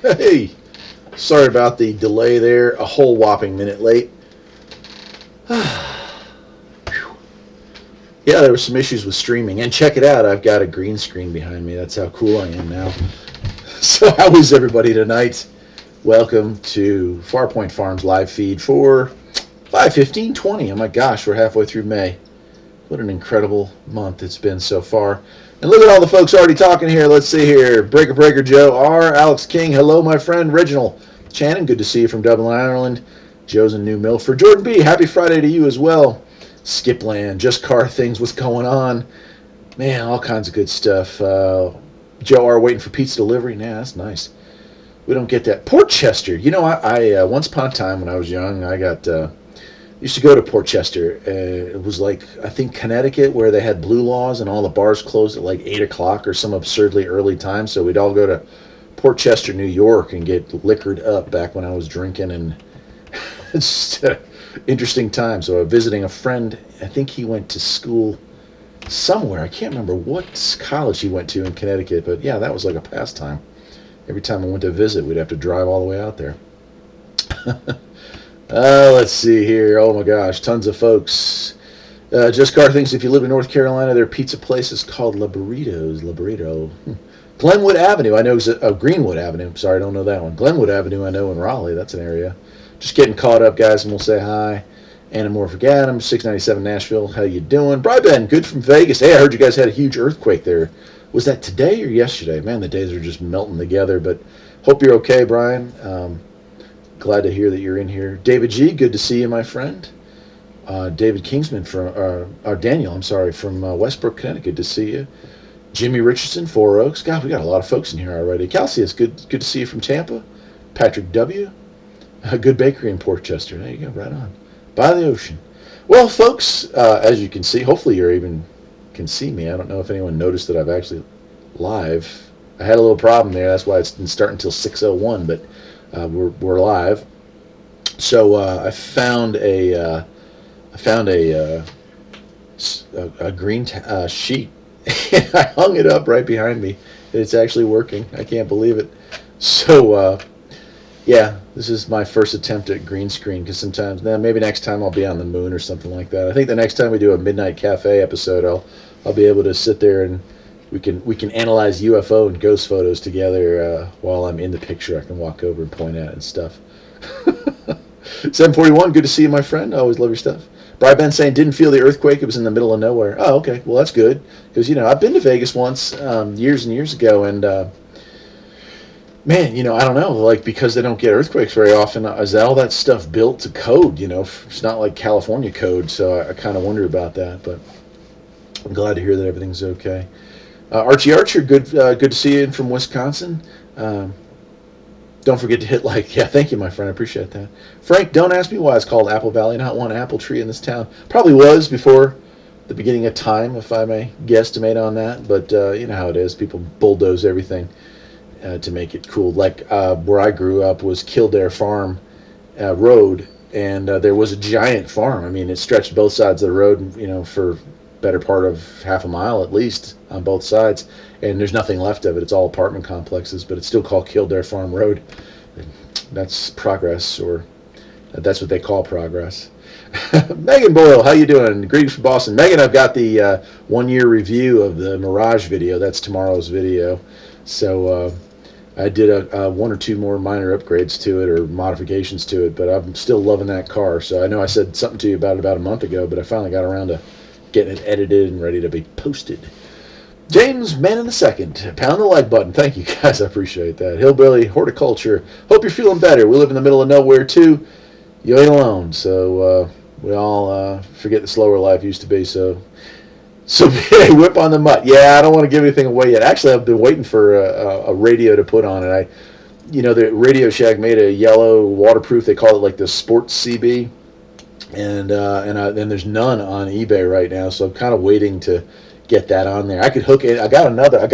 Hey, sorry about the delay there. A whole whopping minute late. Yeah, there were some issues with streaming. And check it out, I've got a green screen behind me. That's how cool I am now. So, how is everybody tonight? Welcome to Farpoint Farms live feed for 5/15/20. Oh my gosh, we're halfway through May. What an incredible month it's been so far. And look at all the folks already talking here. Let's see here. Breaker Joe R. Alex King. Hello, my friend. Reginald Shannon. Good to see you from Dublin, Ireland. Joe's in New Milford. Jordan B. Happy Friday to you as well. Skipland. Just Car Things. What's going on? Man, all kinds of good stuff. Joe R. Waiting for pizza delivery. Nah, that's nice. We don't get that. Port Chester. You know, I once upon a time when I was young, I got... used to go to Port Chester. It was like, I think, Connecticut, where they had blue laws and all the bars closed at like 8 o'clock or some absurdly early time. So we'd all go to Port Chester, New York, and get liquored up back when I was drinking. And it's just an interesting time. So visiting a friend, I think he went to school somewhere. I can't remember what college he went to in Connecticut. But yeah, that was like a pastime. Every time I went to visit, we'd have to drive all the way out there. Let's see here. Oh my gosh, tons of folks. Just Car thinks if you live in North Carolina, their pizza place is called La Burrito. Glenwood Avenue, I know. Greenwood Avenue. Sorry, I don't know that one. Glenwood Avenue, I know in Raleigh. That's an area. Just getting caught up, guys, and we'll say hi. Anamorphic Adam, 697 Nashville. How you doing? Bryben, good from Vegas. Hey, I heard you guys had a huge earthquake there. Was that today or yesterday? Man, the days are just melting together. But hope you're okay, Brian. Glad to hear that you're in here. David G, good to see you, my friend. David Kingsman Daniel, I'm sorry, from Westbrook, Connecticut. Good to see you. Jimmy Richardson, Four Oaks. God, we got a lot of folks in here already. Calcius, good to see you from Tampa. Patrick W, a good bakery in Port Chester. There you go, right on. By the ocean. Well, folks, as you can see, hopefully you even can see me. I don't know if anyone noticed that I've actually live. I had a little problem there. That's why it didn't start until 6:01, but we're live. So I found a green sheet. I hung it up right behind me. It's actually working. I can't believe it. So yeah, this is my first attempt at green screen, because sometimes, maybe next time I'll be on the moon or something like that. I think the next time we do a Midnight Cafe episode, I'll be able to sit there and we can analyze UFO and ghost photos together while I'm in the picture. I can walk over and point at it and stuff. 741, good to see you, my friend. I always love your stuff. Brian saying didn't feel the earthquake. It was in the middle of nowhere. Oh, okay. Well, that's good, because I've been to Vegas once years and years ago, and man, I don't know, like, because they don't get earthquakes very often, is all that stuff built to code? It's not like California code, so I kind of wonder about that, but I'm glad to hear that everything's okay. Archie Archer, good to see you in from Wisconsin. Don't forget to hit like. Yeah, thank you, my friend. I appreciate that. Frank, don't ask me why it's called Apple Valley, not one apple tree in this town. Probably was before the beginning of time, if I may guesstimate on that, but you know how it is. People bulldoze everything to make it cool. Like where I grew up was Kildare Farm Road, and there was a giant farm. I mean, it stretched both sides of the road, for better part of half a mile at least on both sides, and there's nothing left of it. It's all apartment complexes, but it's still called Kildare Farm Road. That's progress, or that's what they call progress. Megan Boyle, how you doing? Greetings from Boston. Megan, I've got the 1 year review of the Mirage video. That's tomorrow's video. So I did one or two more minor upgrades to it, or modifications to it, but I'm still loving that car. So I know I said something to you about a month ago, but I finally got around to getting it edited and ready to be posted. James, man in the second, pound the like button. Thank you, guys. I appreciate that. Hillbilly Horticulture. Hope you're feeling better. We live in the middle of nowhere, too. You ain't alone. So we all forget the slower life used to be. So hey, whip on the mutt. Yeah, I don't want to give anything away yet. Actually, I've been waiting for a radio to put on it. The Radio Shack made a yellow waterproof. They call it like the Sports CB. And there's none on eBay right now, so I'm kind of waiting to get that on there. I could hook it. I got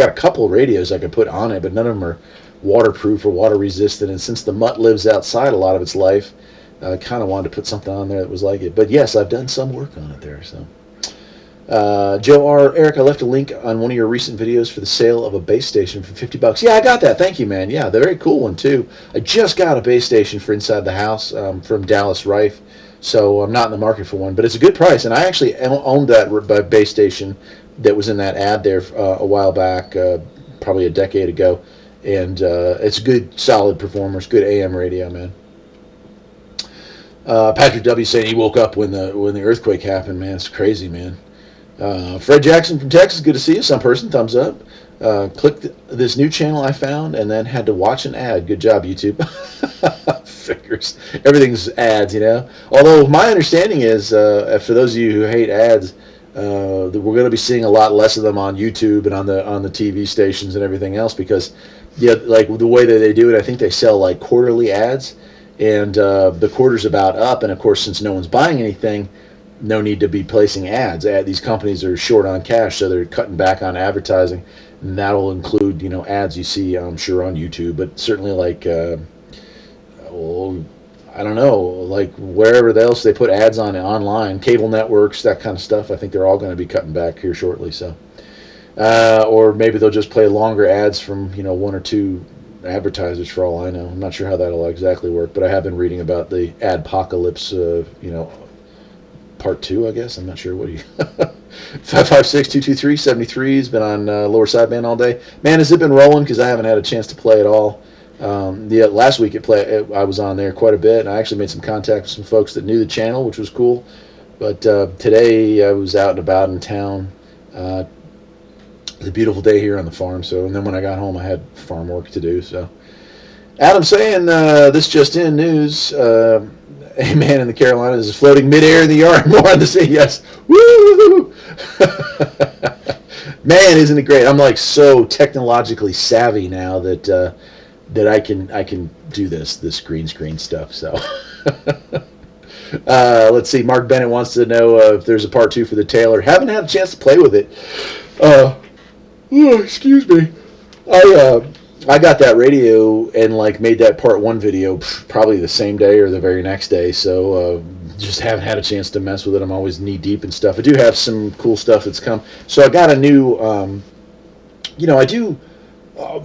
a couple of radios I could put on it, but none of them are waterproof or water resistant. And since the mutt lives outside a lot of its life, I kind of wanted to put something on there that was like it. But yes, I've done some work on it there. So Joe R. Eric, I left a link on one of your recent videos for the sale of a base station for $50. Yeah, I got that. Thank you, man. Yeah, the very cool one too. I just got a base station for inside the house from Dallas Rife, so I'm not in the market for one, but it's a good price. And I actually owned that base station that was in that ad there a while back, probably a decade ago, and it's good, solid performers, good AM radio, man. Patrick W. saying he woke up when the earthquake happened. Man, it's crazy, man. Fred Jackson from Texas, good to see you. Some person, thumbs up. Clicked this new channel I found and then had to watch an ad. Good job, YouTube. Figures. Everything's ads, you know. Although my understanding is, for those of you who hate ads, that we're going to be seeing a lot less of them on YouTube and on the TV stations and everything else because, yeah, like the way that they do it, I think they sell like quarterly ads, and the quarter's about up, and of course, since no one's buying anything, no need to be placing ads. These companies are short on cash, so they're cutting back on advertising, and that'll include, you know, ads you see, I'm sure, on YouTube, but certainly like, well, I don't know, like wherever else they put ads on online, cable networks, that kind of stuff. I think they're all going to be cutting back here shortly. So, or maybe they'll just play longer ads from, you know, one or two advertisers for all I know. I'm not sure how that'll exactly work, but I have been reading about the adpocalypse, you know, part 2, I guess. I'm not sure what you 556-223-73 has been on lower sideband all day. Man, has it been rolling because I haven't had a chance to play at all. The last week I was on there quite a bit, and I actually made some contact with some folks that knew the channel, which was cool. But today I was out and about in town. It's a beautiful day here on the farm. So, and then when I got home, I had farm work to do. So, Adam saying this just in news. A man in the Carolinas is floating midair in the yard. More on the say yes. Woo! Man, isn't it great? I'm like so technologically savvy now that that I can do this green screen stuff. So let's see. Mark Bennett wants to know if there's a part 2 for the Taylor. Haven't had a chance to play with it. Excuse me. I got that radio and like made that part 1 video probably the same day or the very next day. So just haven't had a chance to mess with it. I'm always knee deep in stuff. I do have some cool stuff that's come. So I got a new, you know, I do.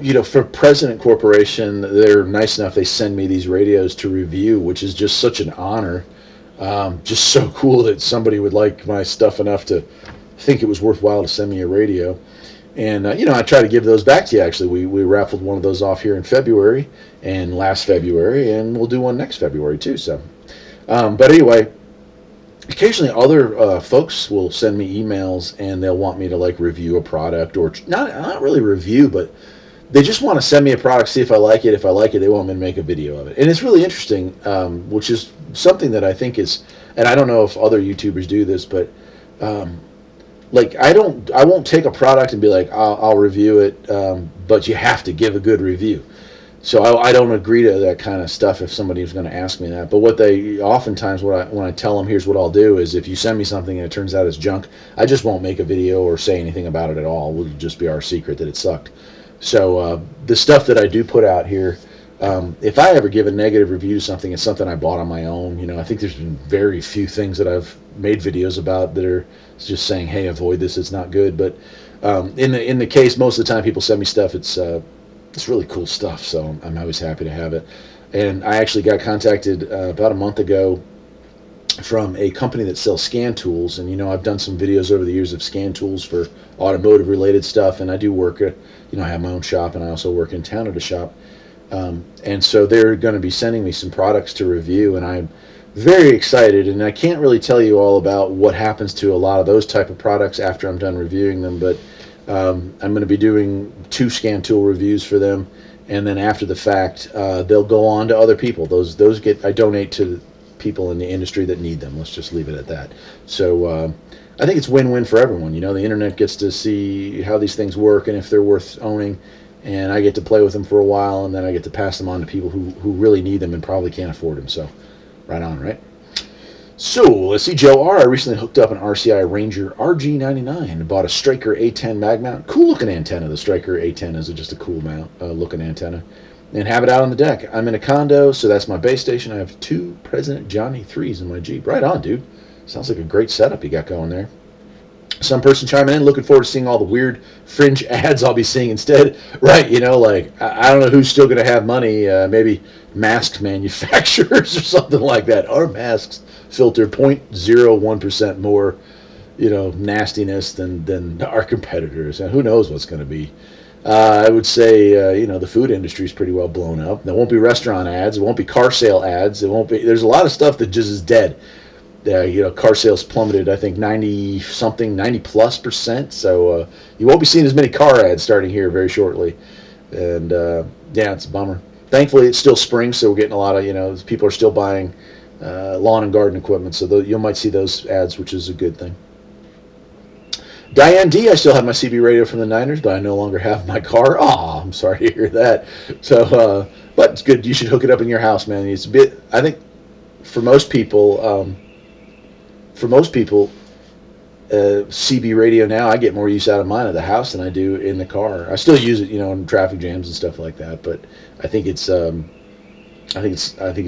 You know, for President Corporation, they're nice enough. They send me these radios to review, which is just such an honor. Just so cool that somebody would like my stuff enough to think it was worthwhile to send me a radio. And, you know, I try to give those back to you, actually. We raffled one of those off here in February and last February, and we'll do one next February, too. So, but anyway, occasionally other folks will send me emails, and they'll want me to, like, review a product, or not really review, but they just want to send me a product, see if I like it. If I like it, they want me to make a video of it. And it's really interesting, which is something that I think is, and I don't know if other YouTubers do this, but like I won't take a product and be like, I'll review it, but you have to give a good review. So I don't agree to that kind of stuff if somebody's going to ask me that. But what they oftentimes, when I tell them, here's what I'll do, is if you send me something and it turns out it's junk, I just won't make a video or say anything about it at all. It will just be our secret that it sucked. So the stuff that I do put out here, if I ever give a negative review to something, it's something I bought on my own. You know, I think there's been very few things that I've made videos about that are just saying, hey, avoid this, it's not good. But in the case, most of the time people send me stuff, it's really cool stuff. So I'm always happy to have it. And I actually got contacted about a month ago from a company that sells scan tools. And, you know, I've done some videos over the years of scan tools for automotive related stuff. And I do work, you know, I have my own shop, and I also work in town at a shop. And so they're going to be sending me some products to review, and I'm very excited. And I can't really tell you all about what happens to a lot of those type of products after I'm done reviewing them, but I'm going to be doing 2 scan tool reviews for them, and then after the fact, they'll go on to other people. Those I donate to people in the industry that need them. Let's just leave it at that. So I think it's win-win for everyone. You know, the internet gets to see how these things work and if they're worth owning, and I get to play with them for a while, and then I get to pass them on to people who really need them and probably can't afford them. So right on, right? So let's see. Joe R. I recently hooked up an RCI Ranger RG99 and bought a Striker A10 mag mount. Cool looking antenna. The Striker A10 is just a cool looking antenna, and have it out on the deck. I'm in a condo, so that's my base station. I have 2 President Johnny 3s in my Jeep. Right on, dude. Sounds like a great setup you got going there. Some person chiming in, looking forward to seeing all the weird fringe ads I'll be seeing instead. Right, like I don't know who's still going to have money. Maybe mask manufacturers or something like that. Our masks filter 0.01% more, nastiness than our competitors. And who knows what's going to be. I would say, the food industry is pretty well blown up. There won't be restaurant ads. It won't be car sale ads. It won't be. There's a lot of stuff that just is dead. Car sales plummeted, I think 90 something, 90+%. So you won't be seeing as many car ads starting here very shortly. And it's a bummer. Thankfully, it's still spring, so we're getting a lot of, people are still buying lawn and garden equipment. So you might see those ads, which is a good thing. Diane D, I still have my CB radio from the Niners, but I no longer have my car. Aw, I'm sorry to hear that. So, but it's good. You should hook it up in your house, man. It's a bit, I think, for most people, CB radio now, I get more use out of mine at the house than I do in the car. I still use it, in traffic jams and stuff like that. But I think it's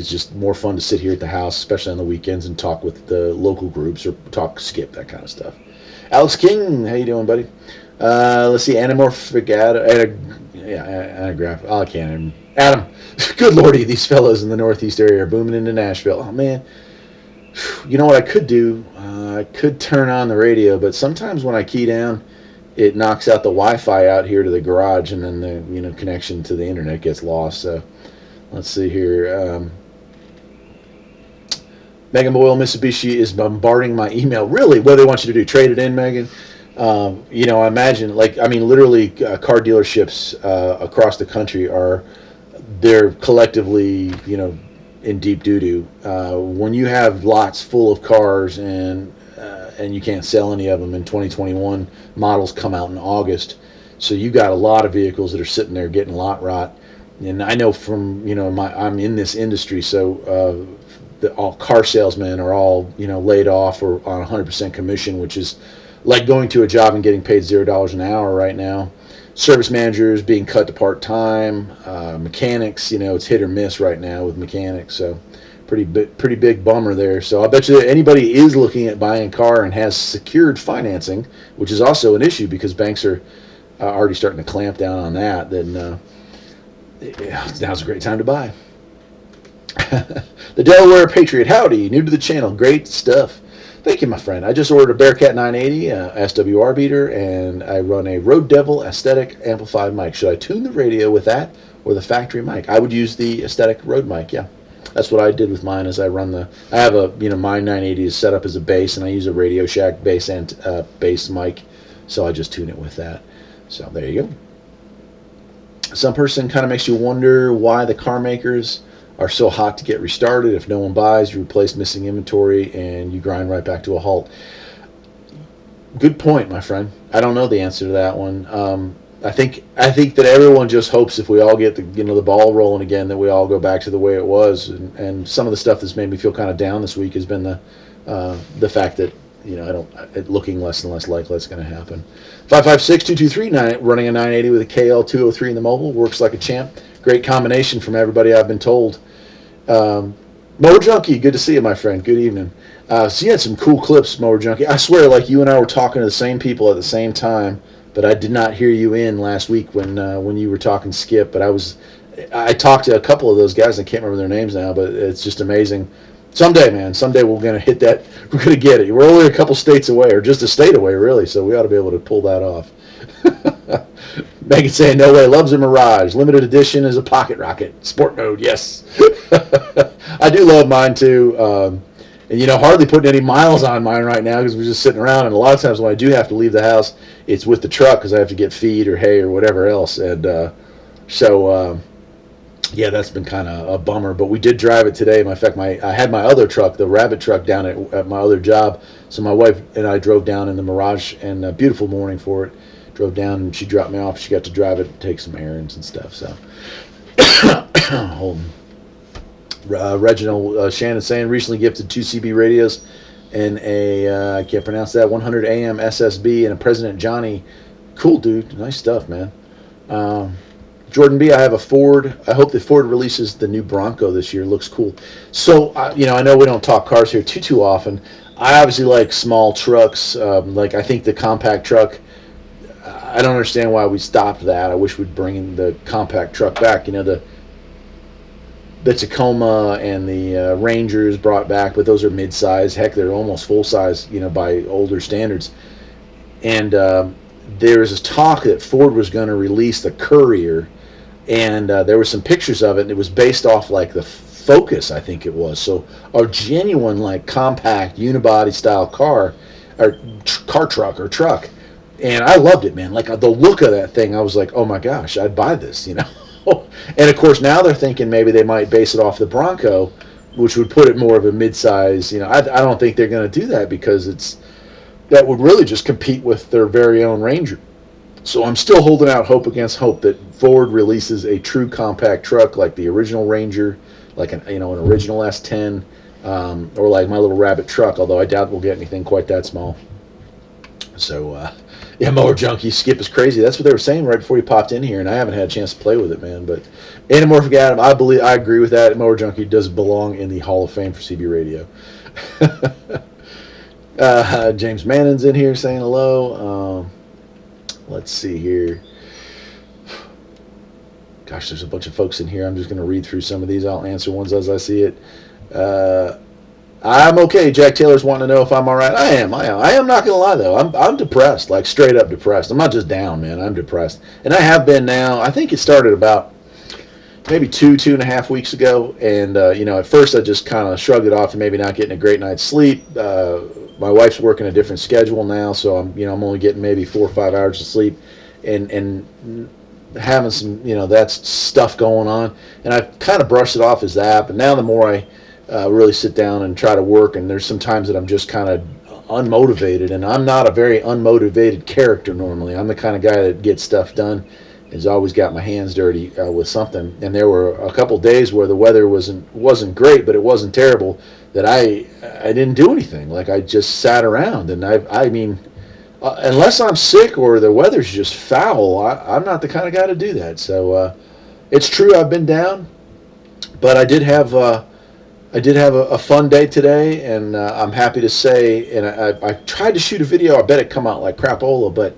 just more fun to sit here at the house, especially on the weekends, and talk with the local groups or talk skip, that kind of stuff. Alex King, how you doing, buddy? Let's see, anamorphic anagraph. Oh, I can't even. Adam, good lordy, these fellows in the Northeast area are booming into Nashville. Oh man. You know what I could do? I could turn on the radio, but sometimes when I key down, it knocks out the Wi-Fi out here to the garage, and then the connection to the internet gets lost. So let's see here. Megan Boyle, Mitsubishi is bombarding my email. Really, what do they want you to do? Trade it in, Megan? I imagine, literally, car dealerships across the country they're collectively, in deep doo-doo. When you have lots full of cars and you can't sell any of them, in 2021 models come out in August, so you got a lot of vehicles that are sitting there getting lot rot. And I know from I'm in this industry, so all car salesmen are all laid off or on 100% commission, which is like going to a job and getting paid $0 an hour right now. Service managers being cut to part-time, mechanics, it's hit or miss right now with mechanics, so pretty big bummer there. So I bet you anybody is looking at buying a car and has secured financing, which is also an issue because banks are already starting to clamp down on that, then now's a great time to buy. The Delaware Patriot, howdy, new to the channel, great stuff. Thank you, my friend. I just ordered a Bearcat 980 SWR beater, and I run a Road Devil aesthetic amplified mic. Should I tune the radio with that or the factory mic? I would use the aesthetic Road mic, yeah. That's what I did with mine. As I have a, my 980 is set up as a bass, and I use a Radio Shack bass and bass mic, so I just tune it with that. So there you go. Some person kind of makes you wonder why the car makers are so hot to get restarted. If no one buys, you replace missing inventory and you grind right back to a halt. Good point, my friend. I don't know the answer to that one. I think that everyone just hopes if we all get the ball rolling again, that we all go back to the way it was. And some of the stuff that's made me feel kind of down this week has been the fact that it looking less and less likely it's going to happen. 556-223 running a 980 with a KL203 in the mobile, works like a champ. Great combination from everybody I've been told. Mower Junkie, good to see you, my friend. Good evening. So you had some cool clips, Mower Junkie. I swear, like you and I were talking to the same people at the same time, but I did not hear you in last week when you were talking Skip. But I talked to a couple of those guys. I can't remember their names now, but it's just amazing. Someday, man, we're going to hit that. We're going to get it. We're only a couple states away, or just a state away, really, so we ought to be able to pull that off. Megan saying, no way, loves a Mirage. Limited edition is a pocket rocket. Sport mode, yes. I do love mine, too. And, hardly putting any miles on mine right now because we're just sitting around. And a lot of times when I do have to leave the house, it's with the truck because I have to get feed or hay or whatever else. And yeah, that's been kind of a bummer. But we did drive it today. In fact, I had my other truck, the Rabbit truck, down at my other job. So my wife and I drove down in the Mirage, and a beautiful morning for it. Drove down, and she dropped me off. She got to drive it, take some errands and stuff. So, hold on. Reginald Shannon saying, recently gifted 2 CB radios and I can't pronounce that, 100 AM SSB and a President Johnny. Cool, dude. Nice stuff, man. Jordan B, I have a Ford. I hope that Ford releases the new Bronco this year. It looks cool. So, I know we don't talk cars here too often. I obviously like small trucks. Like, I think the compact truck, I don't understand why we stopped that. I wish we'd bring in the compact truck back. The Tacoma and the Rangers brought back, but those are mid-size. Heck, they're almost full-size, by older standards. And there was talk that Ford was going to release the Courier, and there were some pictures of it, and it was based off like the Focus, I think it was. So a genuine like compact unibody style car, or car truck or truck, and I loved it, man. Like the look of that thing, I was like, oh my gosh, I'd buy this, And of course now they're thinking maybe they might base it off the Bronco, which would put it more of a mid-size. I don't think they're going to do that because that would really just compete with their very own Ranger. So I'm still holding out hope against hope that Ford releases a true compact truck like the original Ranger, like an original S10, or like my little Rabbit truck. Although I doubt we'll get anything quite that small. So Mower Junkie Skip is crazy. That's what they were saying right before you popped in here, and I haven't had a chance to play with it, man. But Anamorphic Adam, I agree with that. Mower Junkie does belong in the Hall of Fame for CB Radio. James Mannon's in here saying hello. Let's see here. Gosh, there's a bunch of folks in here. I'm just going to read through some of these. I'll answer ones as I see it. I'm okay. Jack Taylor's wanting to know if I'm all right. I am not going to lie, though. I'm depressed, like straight up depressed. I'm not just down, man. I'm depressed. And I have been now. I think it started about maybe 2.5 weeks ago. And, at first I just kind of shrugged it off and maybe not getting a great night's sleep. My wife's working a different schedule now, so I'm only getting maybe 4 or 5 hours of sleep, and having some that stuff going on, and I kind of brushed it off as that. But now the more I really sit down and try to work, and there's some times that I'm just kind of unmotivated, and I'm not a very unmotivated character normally. I'm the kind of guy that gets stuff done. Has always got my hands dirty with something, and there were a couple days where the weather wasn't great, but it wasn't terrible. That I didn't do anything. Like I just sat around, and I mean, unless I'm sick or the weather's just foul, I'm not the kind of guy to do that. So it's true I've been down, but I did have a fun day today, and I'm happy to say. And I tried to shoot a video. I bet it come out like crapola, but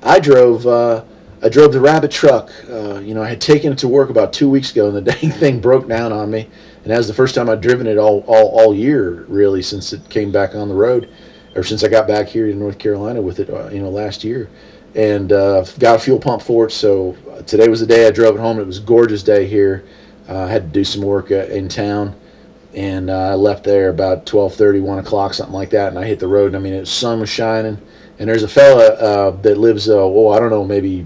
I drove the Rabbit truck. I had taken it to work about 2 weeks ago, and the dang thing broke down on me. And that was the first time I'd driven it all year, really, since it came back on the road, or since I got back here to North Carolina with it, last year. And got a fuel pump for it. So today was the day I drove it home. It was a gorgeous day here. I had to do some work in town, and I left there about 12:30, 1 o'clock, something like that. And I hit the road. And I mean, the sun was shining. And there's a fella that lives, I don't know, maybe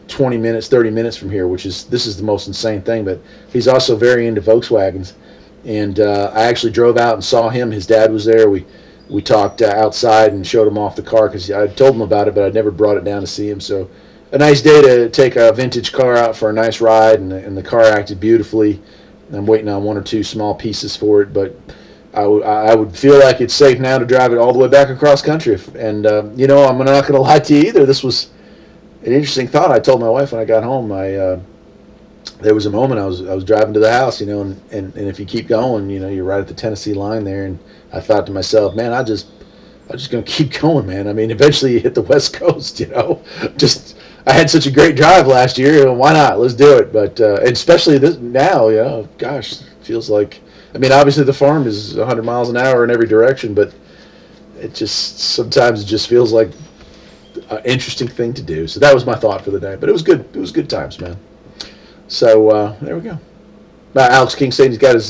20 minutes, 30 minutes from here, this is the most insane thing, but he's also very into Volkswagens. And I actually drove out and saw him. His dad was there. We talked outside and showed him off the car because I told him about it, but I'd never brought it down to see him. So a nice day to take a vintage car out for a nice ride, and the car acted beautifully. I'm waiting on 1 or 2 small pieces for it, but I would feel like it's safe now to drive it all the way back across country. I'm not going to lie to you either. This was an interesting thought. I told my wife when I got home, there was a moment I was driving to the house, and if you keep going, you're right at the Tennessee line there, and I thought to myself, man, I'm just going to keep going, man. I mean, eventually you hit the West Coast, I had such a great drive last year, why not? Let's do it. But and especially this now, gosh, feels like, I mean, obviously the farm is 100 miles an hour in every direction, but sometimes it just feels like an interesting thing to do. So that was my thought for the day. But it was good. It was good times, man. So there we go. Alex King saying he's got his,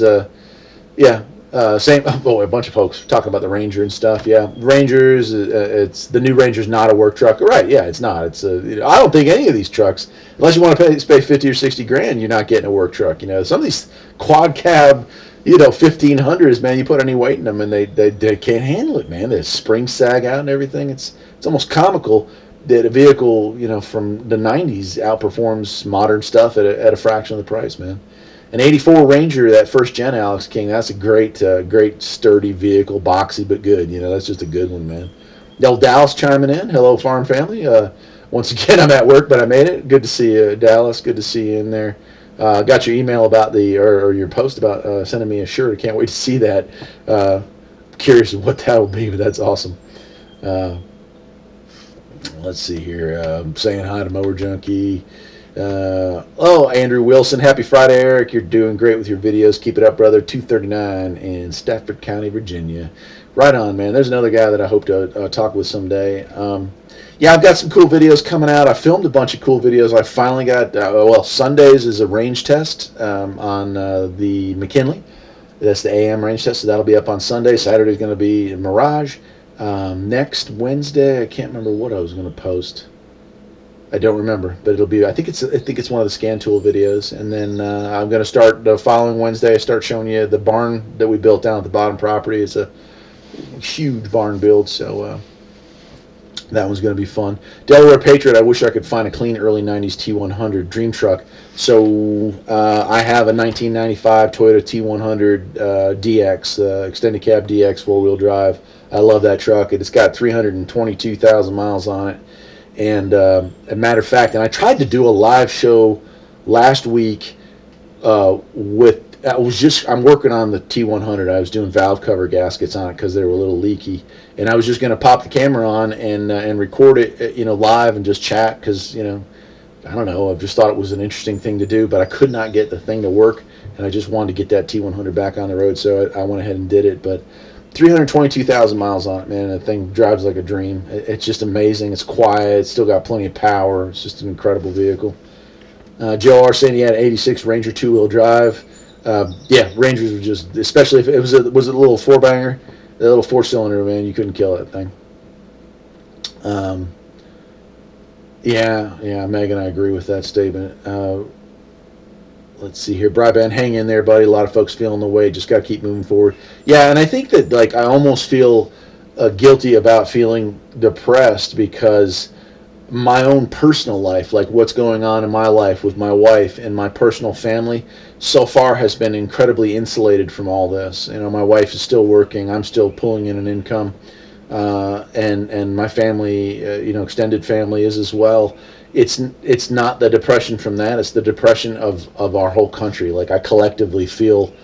same. Oh, a bunch of folks talking about the Ranger and stuff. Yeah, Rangers. It's the new Ranger's not a work truck, right? Yeah, it's not. It's I don't think any of these trucks, unless you want to pay 50 or 60 grand, you're not getting a work truck. Some of these quad cab, 1500s, man. You put any weight in them, and they can't handle it, man. The springs sag out and everything. It's almost comical that a vehicle, from the 90s outperforms modern stuff at a fraction of the price, man. An 84 Ranger, that first gen, Alex King, that's a great sturdy vehicle, boxy but good. That's just a good one, man. Del Dallas chiming in. Hello, farm family. Once again, I'm at work, but I made it. Good to see you, Dallas. Good to see you in there. Got your email about or your post about sending me a shirt. I can't wait to see that. Curious what that will be, but that's awesome. Uh, let's see here. Saying hi to Mower Junkie. Andrew Wilson. Happy Friday, Eric. You're doing great with your videos. Keep it up, brother. 239 in Stafford County, Virginia. Right on, man. There's another guy that I hope to talk with someday. Yeah, I've got some cool videos coming out. I filmed a bunch of cool videos. I finally got, Sundays is a range test on the McKinley. That's the AM range test, so that'll be up on Sunday. Saturday's going to be Mirage. Next Wednesday, I can't remember what I was going to post. I don't remember, but it'll be. I think it's one of the scan tool videos, and then I'm going to start the following Wednesday. I start showing you the barn that we built down at the bottom property. It's a huge barn build, so that one's going to be fun. Delaware Patriot. I wish I could find a clean early '90s T100 dream truck. So I have a 1995 Toyota T100 DX, extended cab DX 4-wheel drive. I love that truck. It's got 322,000 miles on it. And a matter of fact, and I tried to do a live show last week I'm working on the T100. I was doing valve cover gaskets on it because they were a little leaky, and I was just going to pop the camera on and record it, live and just chat because, I don't know, I just thought it was an interesting thing to do, but I could not get the thing to work, and I just wanted to get that T100 back on the road, so I went ahead and did it. But 322,000 miles on it, man. The thing drives like a dream. It's just amazing. It's quiet. It's still got plenty of power. It's just an incredible vehicle. Joe R. saying he had 86 Ranger 2-wheel drive. Yeah, Rangers were just, especially if it was a little 4-banger, the little 4-cylinder, man, you couldn't kill that thing. Yeah, Megan, I agree with that statement. Let's see here. Bryband, hang in there, buddy. A lot of folks feeling the weight. Just got to keep moving forward. Yeah, and I think that, I almost feel guilty about feeling depressed because my own personal life, what's going on in my life with my wife and my personal family, so far has been incredibly insulated from all this. My wife is still working. I'm still pulling in an income. And my family, extended family is as well. It's not the depression from that. It's the depression of our whole country. I collectively feel,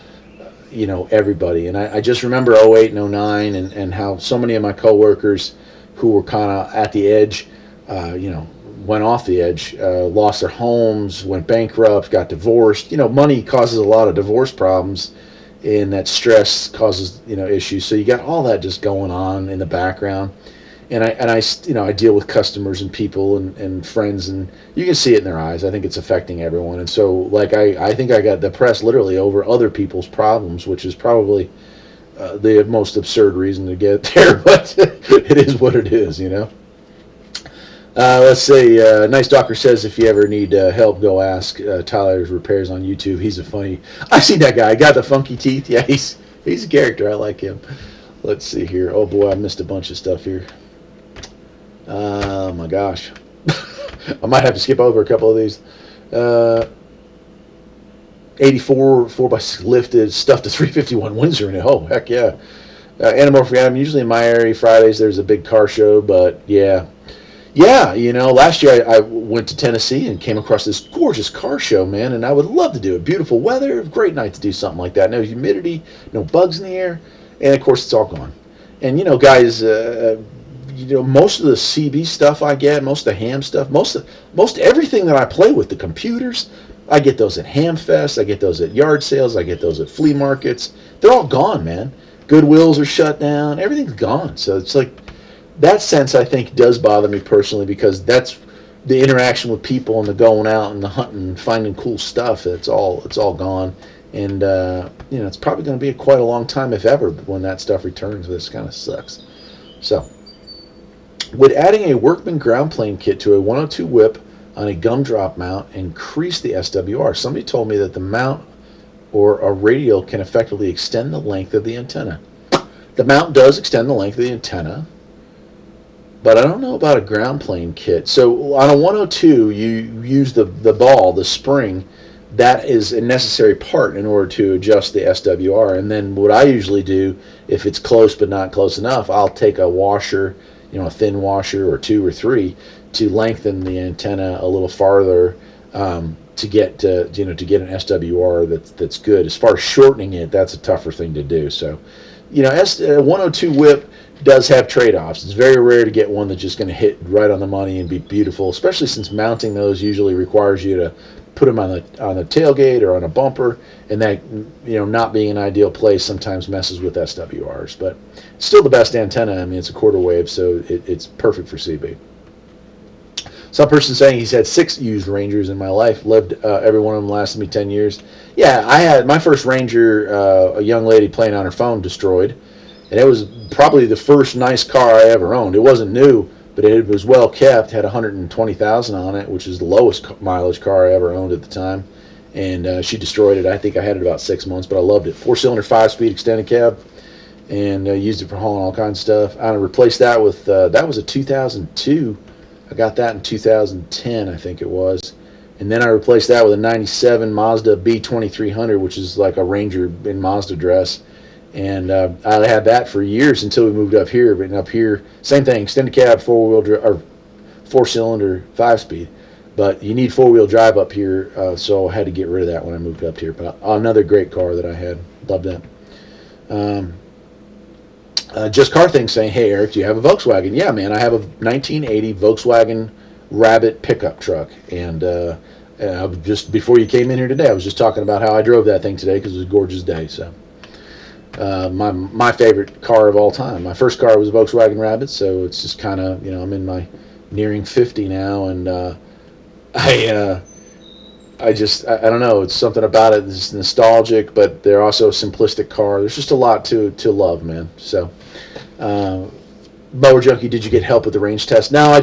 everybody. And I just remember 08 and 09 and how so many of my coworkers who were kind of at the edge, went off the edge, lost their homes, went bankrupt, got divorced. Money causes a lot of divorce problems, and that stress causes, issues. So you got all that just going on in the background. And I deal with customers and people and friends, and you can see it in their eyes. I think it's affecting everyone. And so, I think I got depressed literally over other people's problems, which is probably the most absurd reason to get there, but it is what it is, Let's say, Nice Doctor says if you ever need help, go ask Tyler's Repairs on YouTube. He's a funny. I seen that guy. Got the funky teeth. Yeah, he's a character. I like him. Let's see here. Oh boy, I missed a bunch of stuff here. Oh my gosh. I might have to skip over a couple of these. 84 4x6 lifted, stuffed to 351 Windsor in it. Oh, heck yeah. Anamorphic Adam, usually in my area, Fridays there's a big car show, but yeah. Yeah, last year I went to Tennessee and came across this gorgeous car show, man, and I would love to do it. Beautiful weather, great night to do something like that. No humidity, no bugs in the air, and of course it's all gone. And guys, most of the CB stuff I get, most of the ham stuff, most everything that I play with, the computers, I get those at Hamfest, I get those at yard sales, I get those at flea markets. They're all gone, man. Goodwills are shut down, everything's gone. So it's that sense, I think, does bother me personally because that's the interaction with people and the going out and the hunting and finding cool stuff. It's all gone, and it's probably going to be quite a long time, if ever, when that stuff returns. This kind of sucks. So, would adding a Workman ground plane kit to a 102 whip on a gumdrop mount increase the SWR? Somebody told me that the mount or a radial can effectively extend the length of the antenna. The mount does extend the length of the antenna, but I don't know about a ground plane kit. So on a 102, you use the ball, the spring. That is a necessary part in order to adjust the SWR. And then what I usually do, if it's close but not close enough, I'll take a washer, a thin washer or 2 or 3, to lengthen the antenna a little farther, to get to get an SWR that's good. As far as shortening it, that's a tougher thing to do. So, 102 whip does have trade-offs. It's very rare to get one that's just going to hit right on the money and be beautiful, especially since mounting those usually requires you to put them on the tailgate or on a bumper, and that not being an ideal place sometimes messes with SWRs. But still the best antenna. I mean, it's a quarter wave, so it's perfect for CB. Some person saying he's had 6 used Rangers in my life. Lived every one of them lasted me 10 years. Yeah, I had my first Ranger. A young lady playing on her phone destroyed, and it was probably the first nice car I ever owned. It wasn't new, but it was well kept. Had 120,000 on it, which is the lowest mileage car I ever owned at the time. And she destroyed it. I think I had it about 6 months, but I loved it. 4-cylinder, 5-speed extended cab, and used it for hauling all kinds of stuff. I replaced that with that was a 2002. I got that in 2010, I think it was. And then I replaced that with a 97 Mazda B2300, which is like a Ranger in Mazda dress. And I had that for years until we moved up here. But up here, same thing, extended cab, 4-cylinder, 5-speed. But you need 4-wheel drive up here, so I had to get rid of that when I moved up here. But another great car that I had. Loved that. Just Car Thing saying, hey, Eric, do you have a Volkswagen? Yeah, man, I have a 1980 Volkswagen Rabbit pickup truck. And just before you came in here today, I was just talking about how I drove that thing today because it was a gorgeous day. So my favorite car of all time. My first car was a Volkswagen Rabbit, so it's just kind of, I'm in my nearing 50 now, and I don't know. It's something about it. It's nostalgic, but they're also a simplistic car. There's just a lot to love, man. So, Mower Junkie, did you get help with the range test? No, I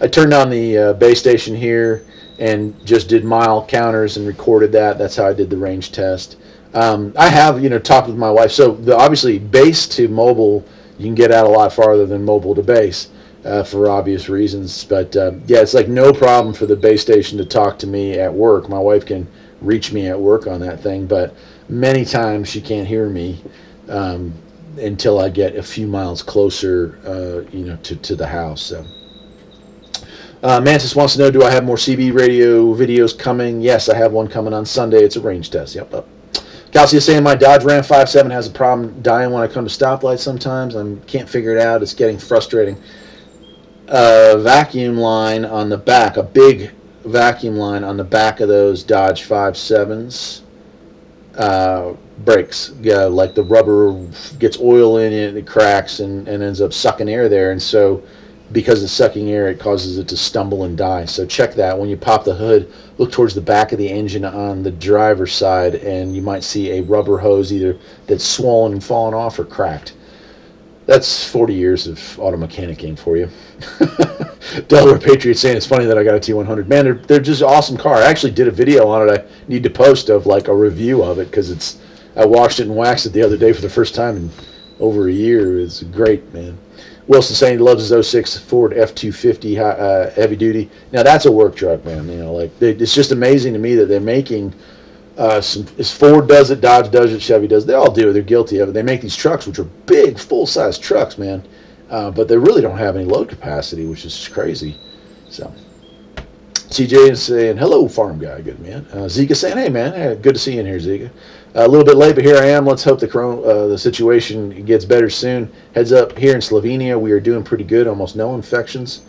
turned on the base station here and just did mile counters and recorded that. That's how I did the range test. I have, talked with my wife. So obviously base to mobile, you can get out a lot farther than mobile to base. For obvious reasons, but yeah, it's like no problem for the base station to talk to me at work. My wife can reach me at work on that thing, but many times she can't hear me until I get a few miles closer, to the house. So, Mantis wants to know, do I have more CB radio videos coming? Yes, I have one coming on Sunday. It's a range test. Yep. Calcia is saying my Dodge Ram 5.7 has a problem dying when I come to stoplights sometimes. I can't figure it out. It's getting frustrating. Vacuum line on the back, a big vacuum line on the back of those Dodge 5.7s breaks. Yeah, like the rubber gets oil in it, it cracks and ends up sucking air there, and so because it's sucking air, it causes it to stumble and die. So check that. When you pop the hood, look towards the back of the engine on the driver's side, and you might see a rubber hose either that's swollen and fallen off or cracked. That's 40 years of auto mechanicking for you. Delaware Patriot saying it's funny that I got a T100. Man, they're just an awesome car. I actually did a video on it. I need to post of like a review of it because I washed it and waxed it the other day for the first time in over a year. It's great, man. Wilson saying he loves his 06 Ford F-250 heavy duty. Now that's a work truck, man. It's just amazing to me that they're making. As Ford does it, Dodge does it, Chevy does it. They all do it. They're guilty of it. They make these trucks, which are big, full-size trucks, man. But they really don't have any load capacity, which is crazy. So, CJ is saying, hello, farm guy. Good, man. Zika saying, hey, man. Good to see you in here, Zika. A little bit late, but here I am. Let's hope the situation gets better soon. Heads up, here in Slovenia, we are doing pretty good. Almost no infections.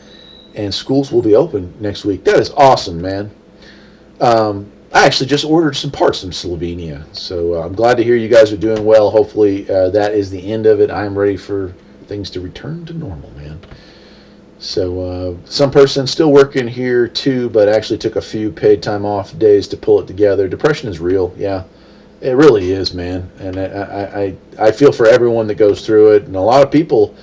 And schools will be open next week. That is awesome, man. I actually just ordered some parts from Slovenia, so I'm glad to hear you guys are doing well. Hopefully that is the end of it. I'm ready for things to return to normal, man. So some person still working here too, but actually took a few paid time off days to pull it together. Depression is real, yeah. It really is, man. And I feel for everyone that goes through it, and a lot of people,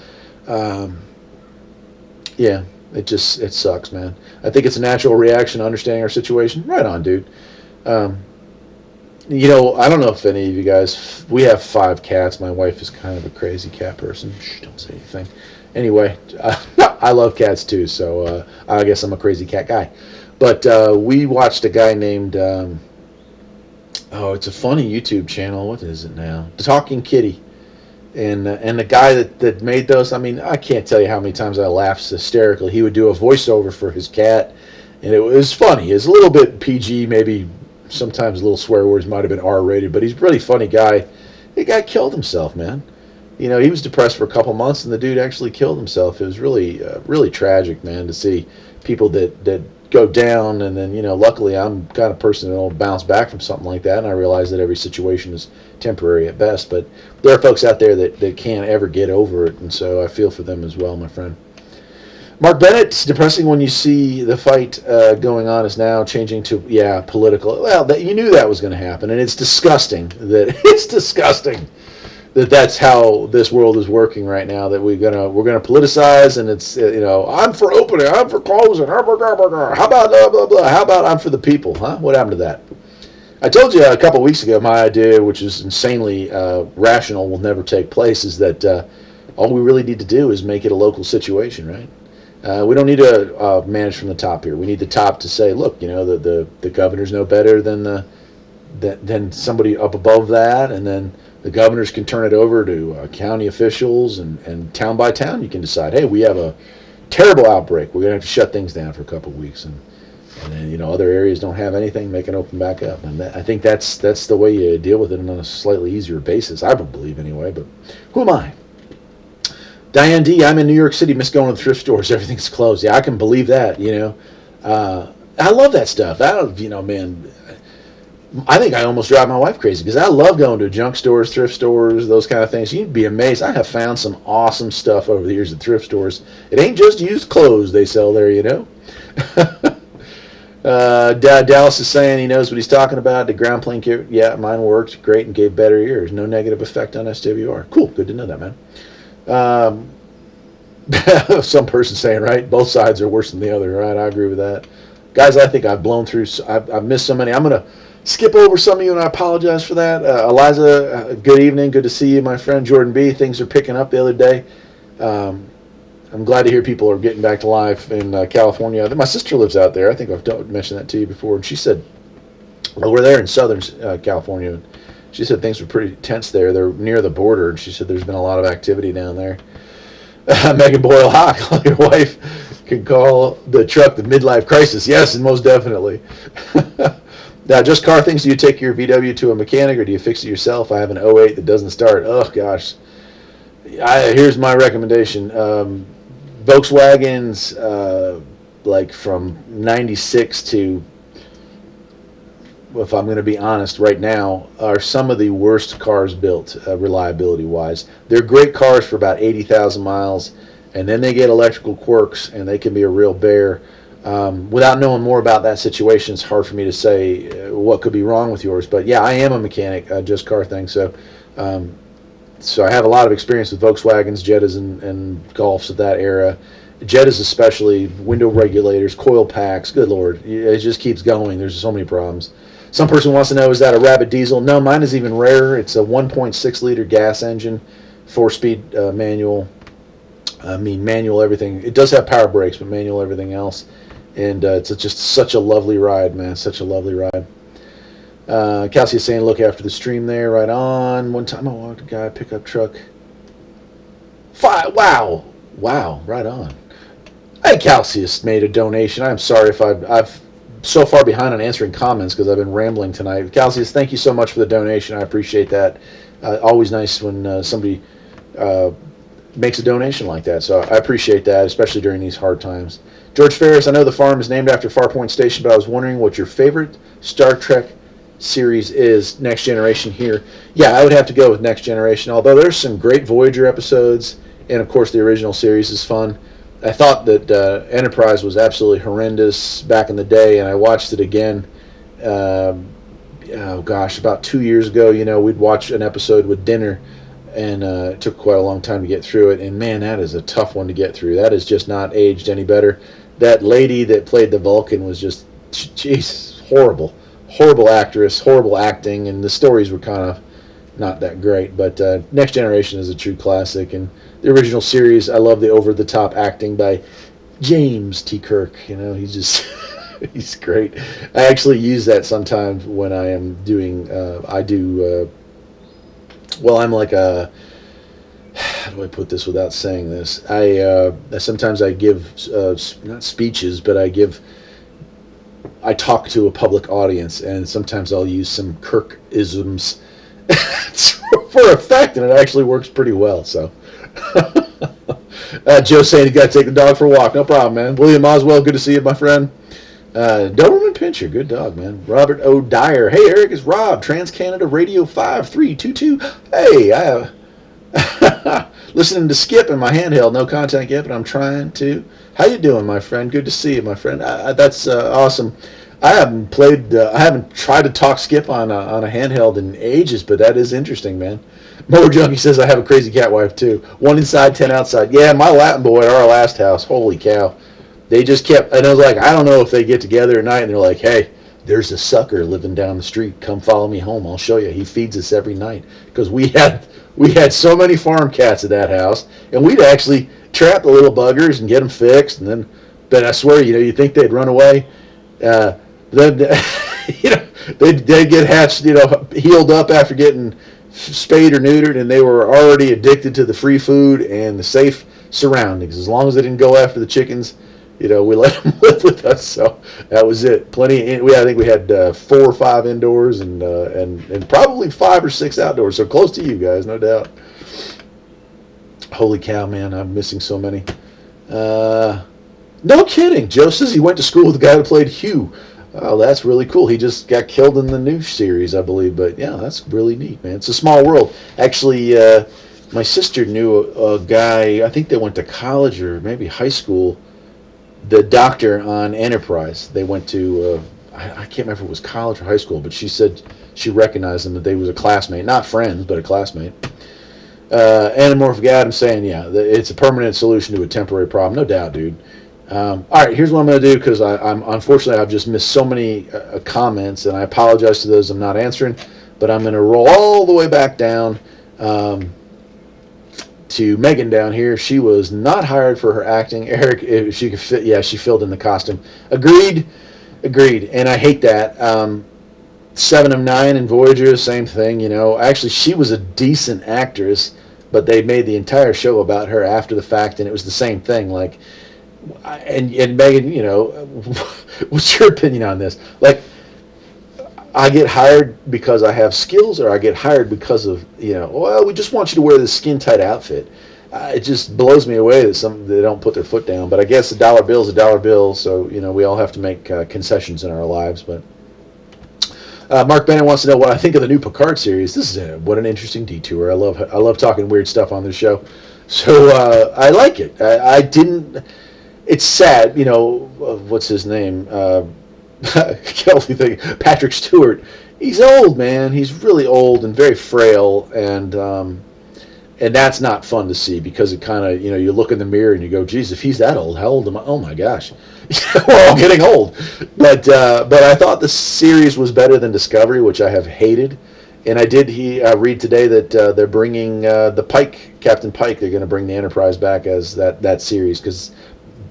yeah, it sucks, man. I think it's a natural reaction to understanding our situation. Right on, dude. I don't know if any of you guys, we have 5 cats. My wife is kind of a crazy cat person. Shh, don't say anything. Anyway, I love cats too, so I guess I'm a crazy cat guy. But we watched a guy named, it's a funny YouTube channel. What is it now? The Talking Kitty. And the guy that made those, I mean, I can't tell you how many times I laughed hysterically. He would do a voiceover for his cat, and it was funny. It's a little bit PG, maybe sometimes a little swear words might have been R-rated, but he's a really funny guy. The guy killed himself, man. You know, he was depressed for a couple months, and the dude actually killed himself. It was really, really tragic, man, to see people that go down, and then, you know, luckily I'm the kind of person that'll bounce back from something like that, and I realize that every situation is temporary at best, but there are folks out there that can't ever get over it, and so I feel for them as well, my friend. Mark Bennett, it's depressing when you see the fight going on is now changing to, yeah, political. Well, you knew that was going to happen, and it's disgusting that that's how this world is working right now. That we're gonna politicize, and it's I'm for opening, I'm for closing, how about blah blah blah, how about I'm for the people, huh? What happened to that? I told you a couple of weeks ago my idea, which is insanely rational, will never take place. Is that all we really need to do is make it a local situation, right? We don't need to manage from the top here. We need the top to say, look, the governors know better than somebody up above that, and then the governors can turn it over to county officials, and town by town you can decide, hey, we have a terrible outbreak. We're going to have to shut things down for a couple of weeks, and then other areas don't have anything, they can open back up. And I think that's the way you deal with it on a slightly easier basis, I would believe anyway. But who am I? Diane D, I'm in New York City, miss going to the thrift stores. Everything's closed. Yeah, I can believe that. I love that stuff. Man, I think I almost drive my wife crazy because I love going to junk stores, thrift stores, those kind of things. You'd be amazed. I have found some awesome stuff over the years at thrift stores. It ain't just used clothes they sell there. Dallas is saying he knows what he's talking about. The ground plane kit, yeah, mine worked great and gave better ears. No negative effect on SWR. Cool, good to know that, man. Some person saying, right, both sides are worse than the other, right? I agree with that. Guys, I think I've blown through, I've missed so many. I'm going to skip over some of you, and I apologize for that. Eliza, good evening. Good to see you, my friend. Jordan B., things are picking up the other day. I'm glad to hear people are getting back to life in California. My sister lives out there. I think I've mentioned that to you before. And she said, well, we're there in Southern California. She said things were pretty tense there. They're near the border, and she said there's been a lot of activity down there. Megan Boyle, hi. Your wife can call the truck the midlife crisis. Yes, and most definitely. Now, just car things. Do you take your VW to a mechanic, or do you fix it yourself? I have an '08 that doesn't start. Oh, gosh. Here's my recommendation. Volkswagens, like from 96 to, if I'm going to be honest, right now, are some of the worst cars built, reliability-wise. They're great cars for about 80,000 miles, and then they get electrical quirks, and they can be a real bear. Without knowing more about that situation, it's hard for me to say what could be wrong with yours. But yeah, I am a mechanic, just car thing. So I have a lot of experience with Volkswagens, Jettas, and Golfs of that era. Jettas especially, window regulators, coil packs, good Lord. It just keeps going. There's so many problems. Some person wants to know, is that a Rabbit diesel? No, mine is even rarer. It's a 1.6 liter gas engine, 4-speed manual. I mean, manual everything. It does have power brakes, but manual everything else. And it's just such a lovely ride, man. Such a lovely ride. Kelsey is saying, look after the stream there. Right on. One time I walked a guy pickup truck. Wow. Right on. Hey, Calcius made a donation. I'm sorry if I've so far behind on answering comments because I've been rambling tonight. Calcius, thank you so much for the donation. I appreciate that. Always nice when somebody makes a donation like that. So I appreciate that, especially during these hard times. George Ferris, I know the farm is named after Farpoint Station, but I was wondering what your favorite Star Trek series is. Next Generation here. Yeah, I would have to go with Next Generation, although there's some great Voyager episodes, and of course the original series is fun. I thought that Enterprise was absolutely horrendous back in the day, and I watched it again, about 2 years ago. We'd watch an episode with dinner, and it took quite a long time to get through it, and man, that is a tough one to get through. That has just not aged any better. That lady that played the Vulcan was just, jeez, horrible actress, horrible acting, and the stories were kind of not that great. But Next Generation is a true classic, and the original series, I love the over-the-top acting by James T. Kirk. He's just he's great. I actually use that sometimes when I am doing I'm like a do I put this without saying this? I sometimes I give not speeches, but I talk to a public audience, and sometimes I'll use some Kirk-isms for effect, and it actually works pretty well. So, Joe saying you got to take the dog for a walk. No problem, man. William Oswell, good to see you, my friend. Doberman Pinscher, good dog, man. Robert O. Dyer, hey Eric, it's Rob, Trans-Canada Radio 5322. Hey, I listening to Skip in my handheld, no contact yet, but I'm trying to. How you doing, my friend? Good to see you, my friend. That's awesome. I haven't tried to talk Skip on a handheld in ages, but that is interesting, man. Mower Junkie says I have a crazy cat wife too. 1 inside, 10 outside. Yeah, my Latin boy at our last house. Holy cow. They just kept, and I was like, I don't know if they get together at night and they're like, hey, there's a sucker living down the street. Come follow me home. I'll show you. He feeds us every night. Because we had so many farm cats at that house, and we'd actually trap the little buggers and get them fixed. And then, but I swear, you think they'd run away. Then, they'd get hatched, healed up after getting spayed or neutered, and they were already addicted to the free food and the safe surroundings. As long as they didn't go after the chickens, we let them live with us. So that was it. Plenty. I think we had 4 or 5 indoors and probably 5 or 6 outdoors. So close to you guys, no doubt. Holy cow, man! I'm missing so many. No kidding. Joe says he went to school with the guy who played Hugh. Oh, that's really cool. He just got killed in the new series, I believe. But yeah, that's really neat, man. It's a small world. Actually, my sister knew a guy. I think they went to college or maybe high school. The doctor on Enterprise. They went to, I can't remember if it was college or high school, but she said she recognized him, that they was a classmate. Not friends, but a classmate. Anamorphic Adam saying, yeah, it's a permanent solution to a temporary problem. No doubt, dude. All right, here's what I'm going to do, because unfortunately I've just missed so many comments, and I apologize to those I'm not answering, but I'm going to roll all the way back down to Megan down here. She was not hired for her acting. Eric, if she could fit, yeah, she filled in the costume. Agreed, and I hate that. 7 of 9 in Voyager, same thing, Actually, she was a decent actress, but they made the entire show about her after the fact, and it was the same thing, like, and Megan, what's your opinion on this? Like, I get hired because I have skills, or I get hired because of, well, we just want you to wear this skin-tight outfit. It just blows me away that they don't put their foot down. But I guess a dollar bill is a dollar bill, so, we all have to make concessions in our lives. But Mark Bennett wants to know what I think of the new Picard series. This is what an interesting detour. I love talking weird stuff on this show. So I like it. I didn't... It's sad, what's his name? Kelly thing. Patrick Stewart. He's old, man. He's really old and very frail, and that's not fun to see, because it kind of, you look in the mirror and you go, geez, if he's that old, how old am I? Oh my gosh. We're all getting old. But I thought the series was better than Discovery, which I have hated. And I did read today that they're bringing the Pike, Captain Pike, they're going to bring the Enterprise back as that series, because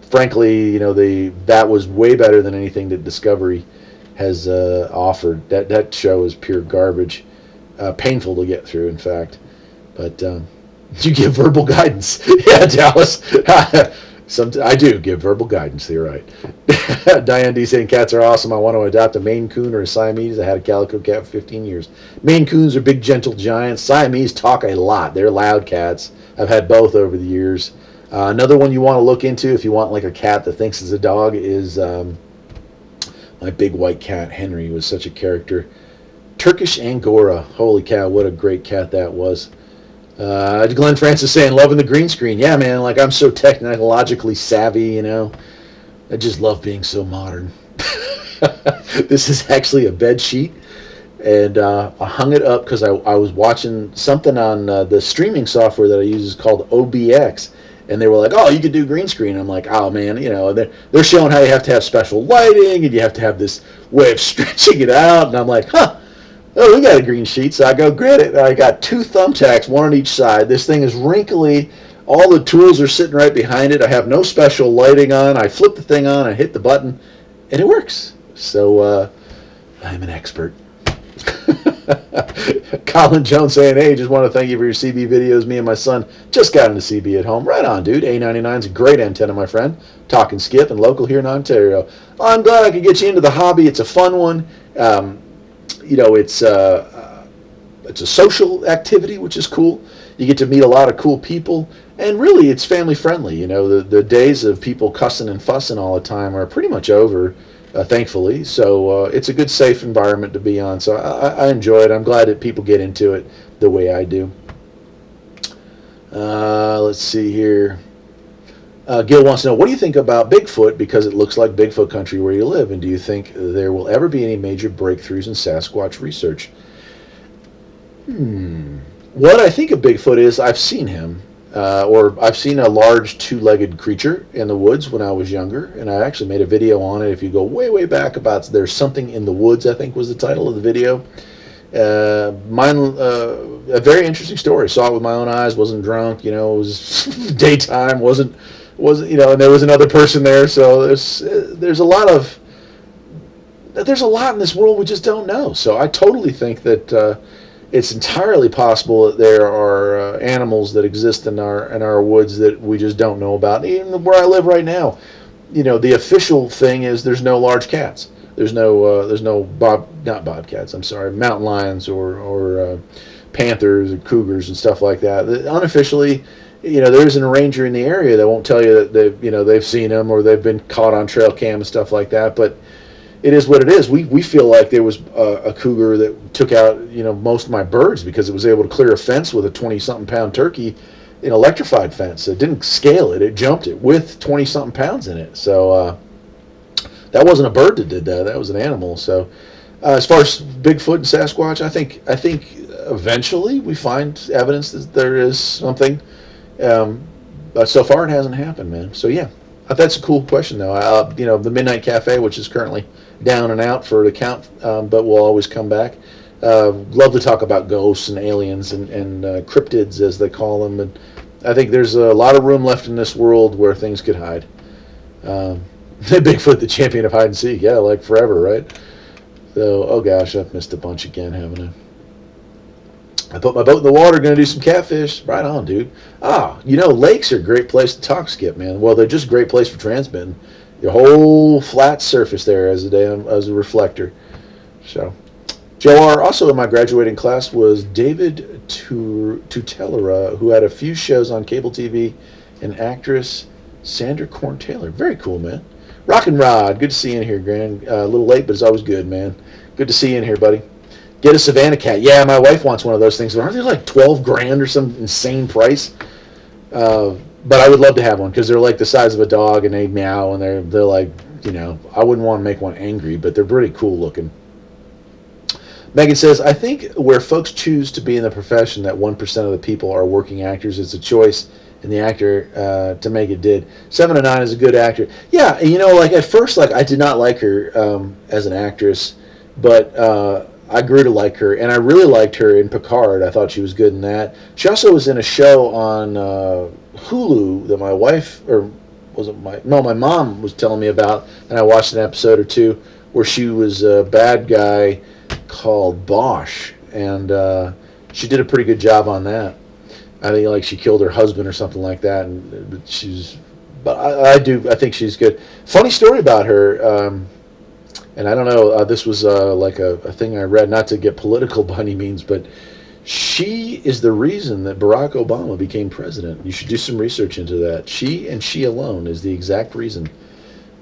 frankly, that was way better than anything that Discovery has offered. That show is pure garbage, painful to get through, in fact. But you give verbal guidance, yeah, Dallas. I do give verbal guidance. You're right. Diane D saying cats are awesome. I want to adopt a Maine Coon or a Siamese. I had a calico cat for 15 years. Maine Coons are big, gentle giants. Siamese talk a lot. They're loud cats. I've had both over the years. Another one you want to look into if you want like a cat that thinks it's a dog is my big white cat, Henry, was such a character. Turkish Angora. Holy cow, what a great cat that was. Glenn Francis saying, loving the green screen. Yeah, man, like I'm so technologically savvy, I just love being so modern. This is actually a bed sheet, and I hung it up because I was watching something on the streaming software that I use is called OBX. And they were like, oh, you could do green screen. I'm like, oh, man, they're showing how you have to have special lighting and you have to have this way of stretching it out. And I'm like, oh, we got a green sheet. So I go get it. I got 2 thumbtacks, one on each side. This thing is wrinkly. All the tools are sitting right behind it. I have no special lighting on. I flip the thing on. I hit the button, and it works. So I'm an expert. Colin Jones saying, hey, just want to thank you for your CB videos. Me and my son just got into CB at home. Right on, dude. A99 is a great antenna, my friend. Talking Skip and local here in Ontario. Well, I'm glad I could get you into the hobby. It's a fun one. It's a social activity, which is cool. You get to meet a lot of cool people, and really, it's family friendly. You know, the days of people cussing and fussing all the time are pretty much over, thankfully. So it's a good, safe environment to be on. So I enjoy it. I'm glad that people get into it the way I do. Let's see here. Gil wants to know, what do you think about Bigfoot, because it looks like Bigfoot country where you live, and do you think there will ever be any major breakthroughs in Sasquatch research? What I think of Bigfoot is I've seen him, or I've seen a large two-legged creature in the woods when I was younger, and I actually made a video on it. If you go way, way back, about There's Something in the Woods, I think was the title of the video. A very interesting story. Saw it with my own eyes, wasn't drunk, it was daytime, wasn't, and there was another person there, so there's a lot in this world we just don't know. So I totally think that it's entirely possible that there are animals that exist in our woods that we just don't know about. Even where I live right now, the official thing is there's no large cats. There's no bobcats. I'm sorry, mountain lions or panthers or cougars and stuff like that. Unofficially, there isn't a ranger in the area that won't tell you that they've seen them or they've been caught on trail cam and stuff like that. But it is what it is. We feel like there was a cougar that took out most of my birds because it was able to clear a fence with a 20-something pound turkey, an electrified fence. It didn't scale it; it jumped it with 20-something pounds in it. So that wasn't a bird that did that. That was an animal. So as far as Bigfoot and Sasquatch, I think eventually we find evidence that there is something. But so far it hasn't happened, man. So yeah, that's a cool question though. The Midnight Cafe, which is currently down and out for the count, but will always come back. Love to talk about ghosts and aliens and cryptids, as they call them. And I think there's a lot of room left in this world where things could hide. Bigfoot, the champion of hide and seek. Yeah, like forever, right? So, oh gosh, I've missed a bunch again, haven't I? I put my boat in the water, going to do some catfish. Right on, dude. Lakes are a great place to talk, Skip, man. Well, they're just a great place for transmitting. Your whole flat surface there as a reflector. So, Joe R. Also in my graduating class was David Tutellera, who had a few shows on cable TV, and actress Sandra Corn Taylor. Very cool, man. Rock and Rod, good to see you in here, Gran. A little late, but it's always good, man. Good to see you in here, buddy. Get a Savannah cat. Yeah, my wife wants one of those things. Aren't they like $12,000 or some insane price? But I would love to have one because they're like the size of a dog and they meow and they're like, I wouldn't want to make one angry, but they're pretty cool looking. Megan says, I think where folks choose to be in the profession that 1% of the people are working actors, it's a choice in the actor to make it did. 7 to 9 is a good actor. Yeah, at first, I did not like her as an actress, but I grew to like her, and I really liked her in Picard. I thought she was good in that. She also was in a show on Hulu that my wife, my mom was telling me about, and I watched an episode or two where she was a bad guy called Bosch, and she did a pretty good job on that. I think she killed her husband or something like that, and I think she's good. Funny story about her. And I don't know, this was a thing I read, not to get political by any means, but she is the reason that Barack Obama became president. You should do some research into that. She and she alone is the exact reason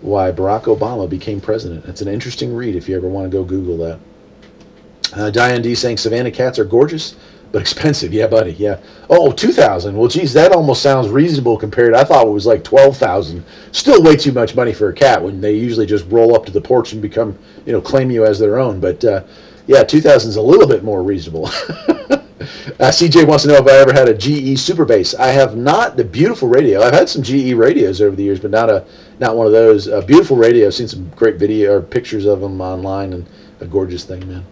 why Barack Obama became president. It's an interesting read if you ever want to go Google that. Diane D saying Savannah cats are gorgeous, but expensive. Yeah, buddy, yeah. Oh, $2,000. Well, geez, that almost sounds reasonable compared. I thought it was like $12,000. Still way too much money for a cat when they usually just roll up to the porch and become, claim you as their own. But yeah, $2,000 is a little bit more reasonable. CJ wants to know if I ever had a GE Super Bass. I have not. The beautiful radio. I've had some GE radios over the years, but not one of those. Beautiful radio. I've seen some great video or pictures of them online, and a gorgeous thing, man.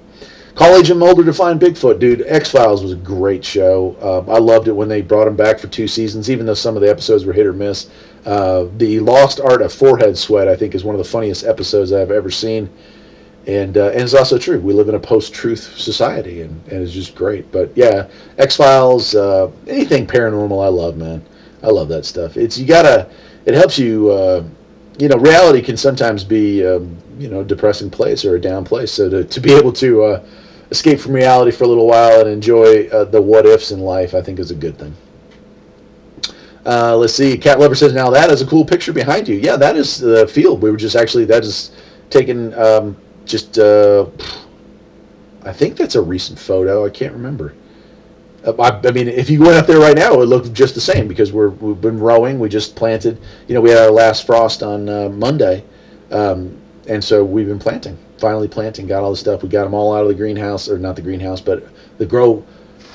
Call Agent Mulder to find Bigfoot, dude. X-Files was a great show. I loved it when they brought him back for 2 seasons, even though some of the episodes were hit or miss. The Lost Art of Forehead Sweat, I think, is one of the funniest episodes I've ever seen. And it's also true. We live in a post-truth society, and it's just great. But yeah, X-Files, anything paranormal, I love, man. I love that stuff. It helps you. Reality can sometimes be, a depressing place or a down place. So to be able to escape from reality for a little while and enjoy the what ifs in life, I think is a good thing. Let's see. Cat Lover says, now that is a cool picture behind you. Yeah, that is the field. We were just actually, that is taken, I think that's a recent photo. I can't remember. I mean, if you went up there right now, it would look just the same because we've been rowing. We just planted. We had our last frost on Monday, and so we've been planting. Finally planting. Got all the stuff. We got them all out of the greenhouse, or not the greenhouse, but the grow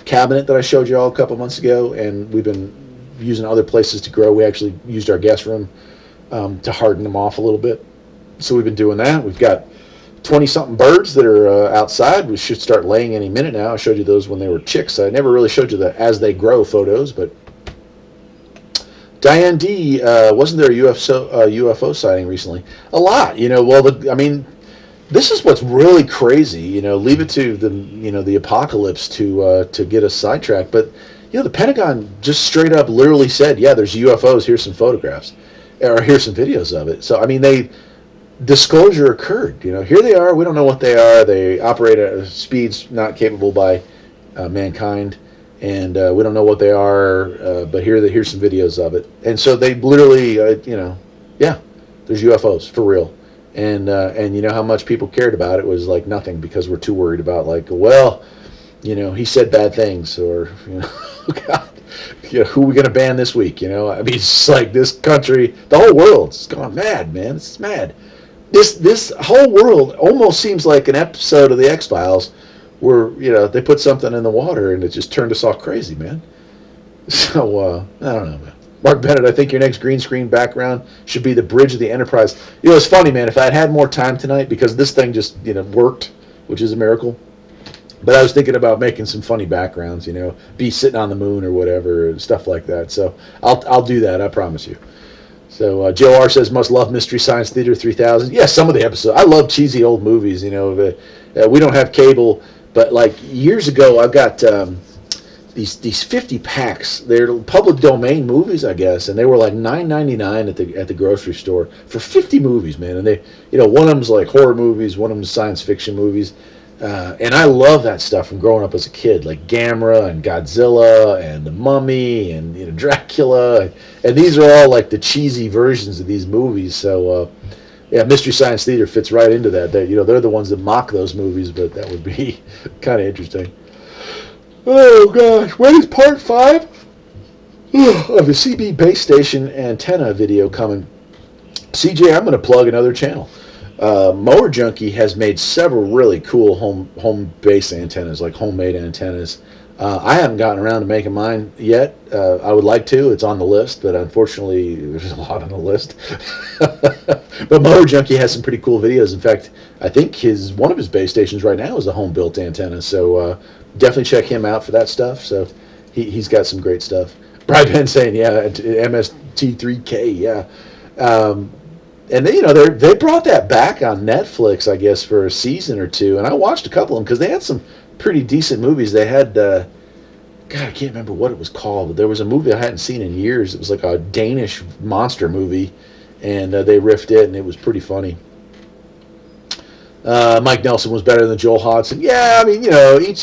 cabinet that I showed you all a couple months ago. And we've been using other places to grow. We actually used our guest room to harden them off a little bit. So we've been doing that. We've got 20-something birds that are outside. We should start laying any minute now. I showed you those when they were chicks. I never really showed you the as they grow photos, but Diane D, wasn't there a UFO sighting recently? A lot, this is what's really crazy. Leave it to the apocalypse to get us sidetracked. But the Pentagon just straight up literally said, yeah, there's UFOs. Here's some photographs, or here's some videos of it. So I mean, disclosure occurred. Here they are. We don't know what they are. They operate at speeds not capable by mankind, and we don't know what they are. But here's some videos of it. And so they literally, yeah, there's UFOs for real. And how much people cared about it was like nothing because we're too worried about he said bad things or God. Who are we going to ban this week? I mean, it's like this country, the whole world's gone mad, man. It's mad. This whole world almost seems like an episode of the X-Files where, they put something in the water and it just turned us all crazy, man. So, I don't know, man. Mark Bennett, I think your next green screen background should be the bridge of the Enterprise. It's funny, man. If I had more time tonight, because this thing just, worked, which is a miracle. But I was thinking about making some funny backgrounds, be sitting on the moon or whatever, and stuff like that. So I'll do that, I promise you. So Joe R says, must love Mystery Science Theater 3000. Yeah, some of the episodes. I love cheesy old movies, we don't have cable, but like years ago, I've got these 50 packs. They're public domain movies, I guess, and they were like $9.99 at the grocery store for 50 movies, man. And they, one of them's like horror movies, one of them's science fiction movies. And I love that stuff from growing up as a kid, like Gamera and Godzilla and The Mummy and Dracula. And these are all like the cheesy versions of these movies. So, yeah, Mystery Science Theater fits right into that. They're the ones that mock those movies, but that would be kind of interesting. Oh, gosh. When is part 5 of the CB base station antenna video coming? CJ, I'm going to plug another channel. Mower Junkie has made several really cool home base antennas, like homemade antennas. I haven't gotten around to making mine yet. I would like to. It's on the list, but unfortunately, there's a lot on the list. But Mower Junkie has some pretty cool videos. In fact, I think one of his base stations right now is a home-built antenna. So definitely check him out for that stuff. So he's got some great stuff. Brian Penn saying, yeah, MST3K, yeah. And they brought that back on Netflix, I guess, for a season or two. And I watched a couple of them because they had some pretty decent movies. They had, God, I can't remember what it was called, but there was a movie I hadn't seen in years. It was like a Danish monster movie, and they riffed it, and it was pretty funny. Mike Nelson was better than Joel Hodgson. Yeah, I mean,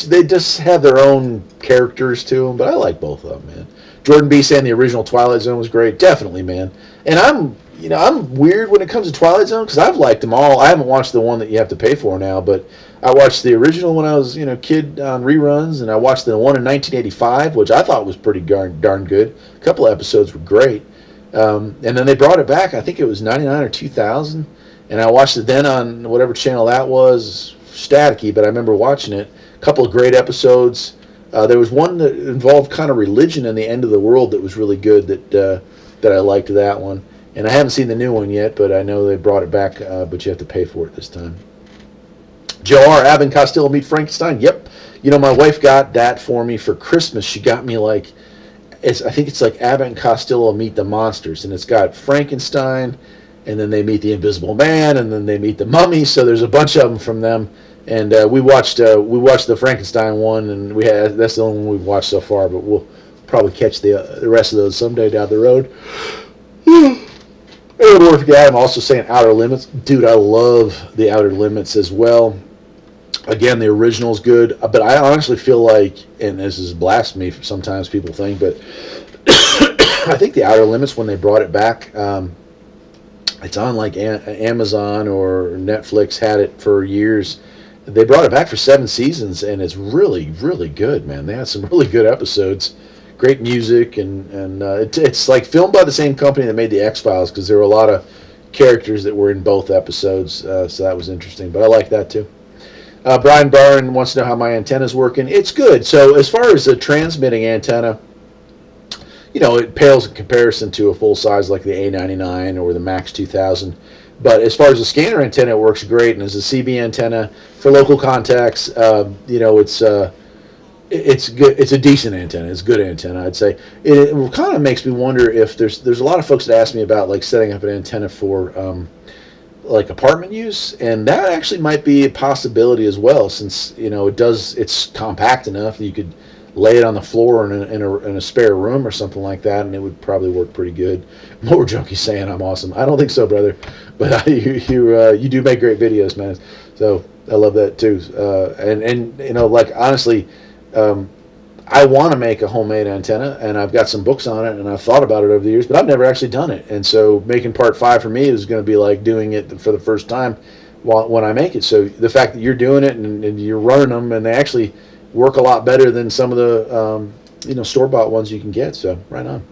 they just have their own characters to them, but I like both of them, man. Jordan B. saying the original Twilight Zone was great. Definitely, man. And I'm weird when it comes to Twilight Zone because I've liked them all. I haven't watched the one that you have to pay for now, but I watched the original when I was, kid on reruns, and I watched the one in 1985, which I thought was pretty darn good. A couple of episodes were great. And then they brought it back. I think it was 99 or 2000, and I watched it then on whatever channel that was, staticky, but I remember watching it. A couple of great episodes. There was one that involved kind of religion and the end of the world that was really good that I liked that one. And I haven't seen the new one yet, but I know they brought it back, but you have to pay for it this time. Joe R. Abbott and Costello Meet Frankenstein. Yep. My wife got that for me for Christmas. She got me I think it's like Abbott and Costello Meet the Monsters, and it's got Frankenstein and then they meet the Invisible Man, and then they meet the Mummy. So there's a bunch of them from them. And we watched the Frankenstein one, and that's the only one we've watched so far. But we'll probably catch the rest of those someday down the road. I'm also saying Outer Limits. Dude, I love the Outer Limits as well. Again, the original is good, but I honestly feel like, and this is blasphemy for sometimes people think, but I think the Outer Limits, when they brought it back, it's on like Amazon or Netflix had it for years. They brought it back for 7 seasons, and it's really, really good, man. They had some really good episodes. Great music, and it's like filmed by the same company that made the X-Files, because there were a lot of characters that were in both episodes, so that was interesting. But I like that too. Brian Barron wants to know how my antenna's working. It's good. So as far as the transmitting antenna, it pales in comparison to a full size like the A99 or the Max 2000. But as far as the scanner antenna, it works great. And as a CB antenna for local contacts, it's good. It's a decent antenna. It's a good antenna, I'd say. It kind of makes me wonder if there's a lot of folks that ask me about like setting up an antenna for like apartment use, and that actually might be a possibility as well, since it's compact enough that you could lay it on the floor in a spare room or something like that, and it would probably work pretty good. More Junkie saying I'm awesome. I don't think so, brother, but you do make great videos, man. So I love that too. Like honestly, I want to make a homemade antenna, and I've got some books on it, and I've thought about it over the years, but I've never actually done it. And so making part 5 for me is going to be like doing it for the first time when I make it. So the fact that you're doing it and you're running them, and they actually work a lot better than some of the store-bought ones you can get. So right on.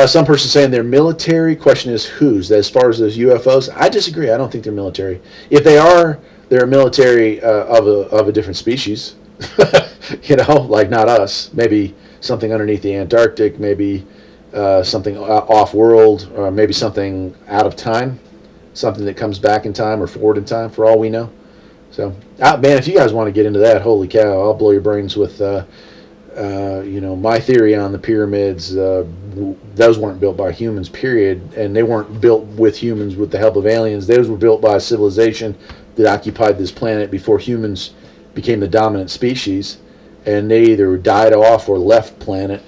Some person saying they're military. Question is whose? As far as those UFOs, I disagree. I don't think they're military. If they are, they're military of a different species. Like not us. Maybe something underneath the Antarctic. Maybe something off-world, or maybe something out of time. Something that comes back in time or forward in time, for all we know. So, man, if you guys want to get into that, holy cow, I'll blow your brains with, my theory on the pyramids. Those weren't built by humans, period, and they weren't built with humans with the help of aliens. Those were built by a civilization that occupied this planet before humans became the dominant species, and they either died off or left planet.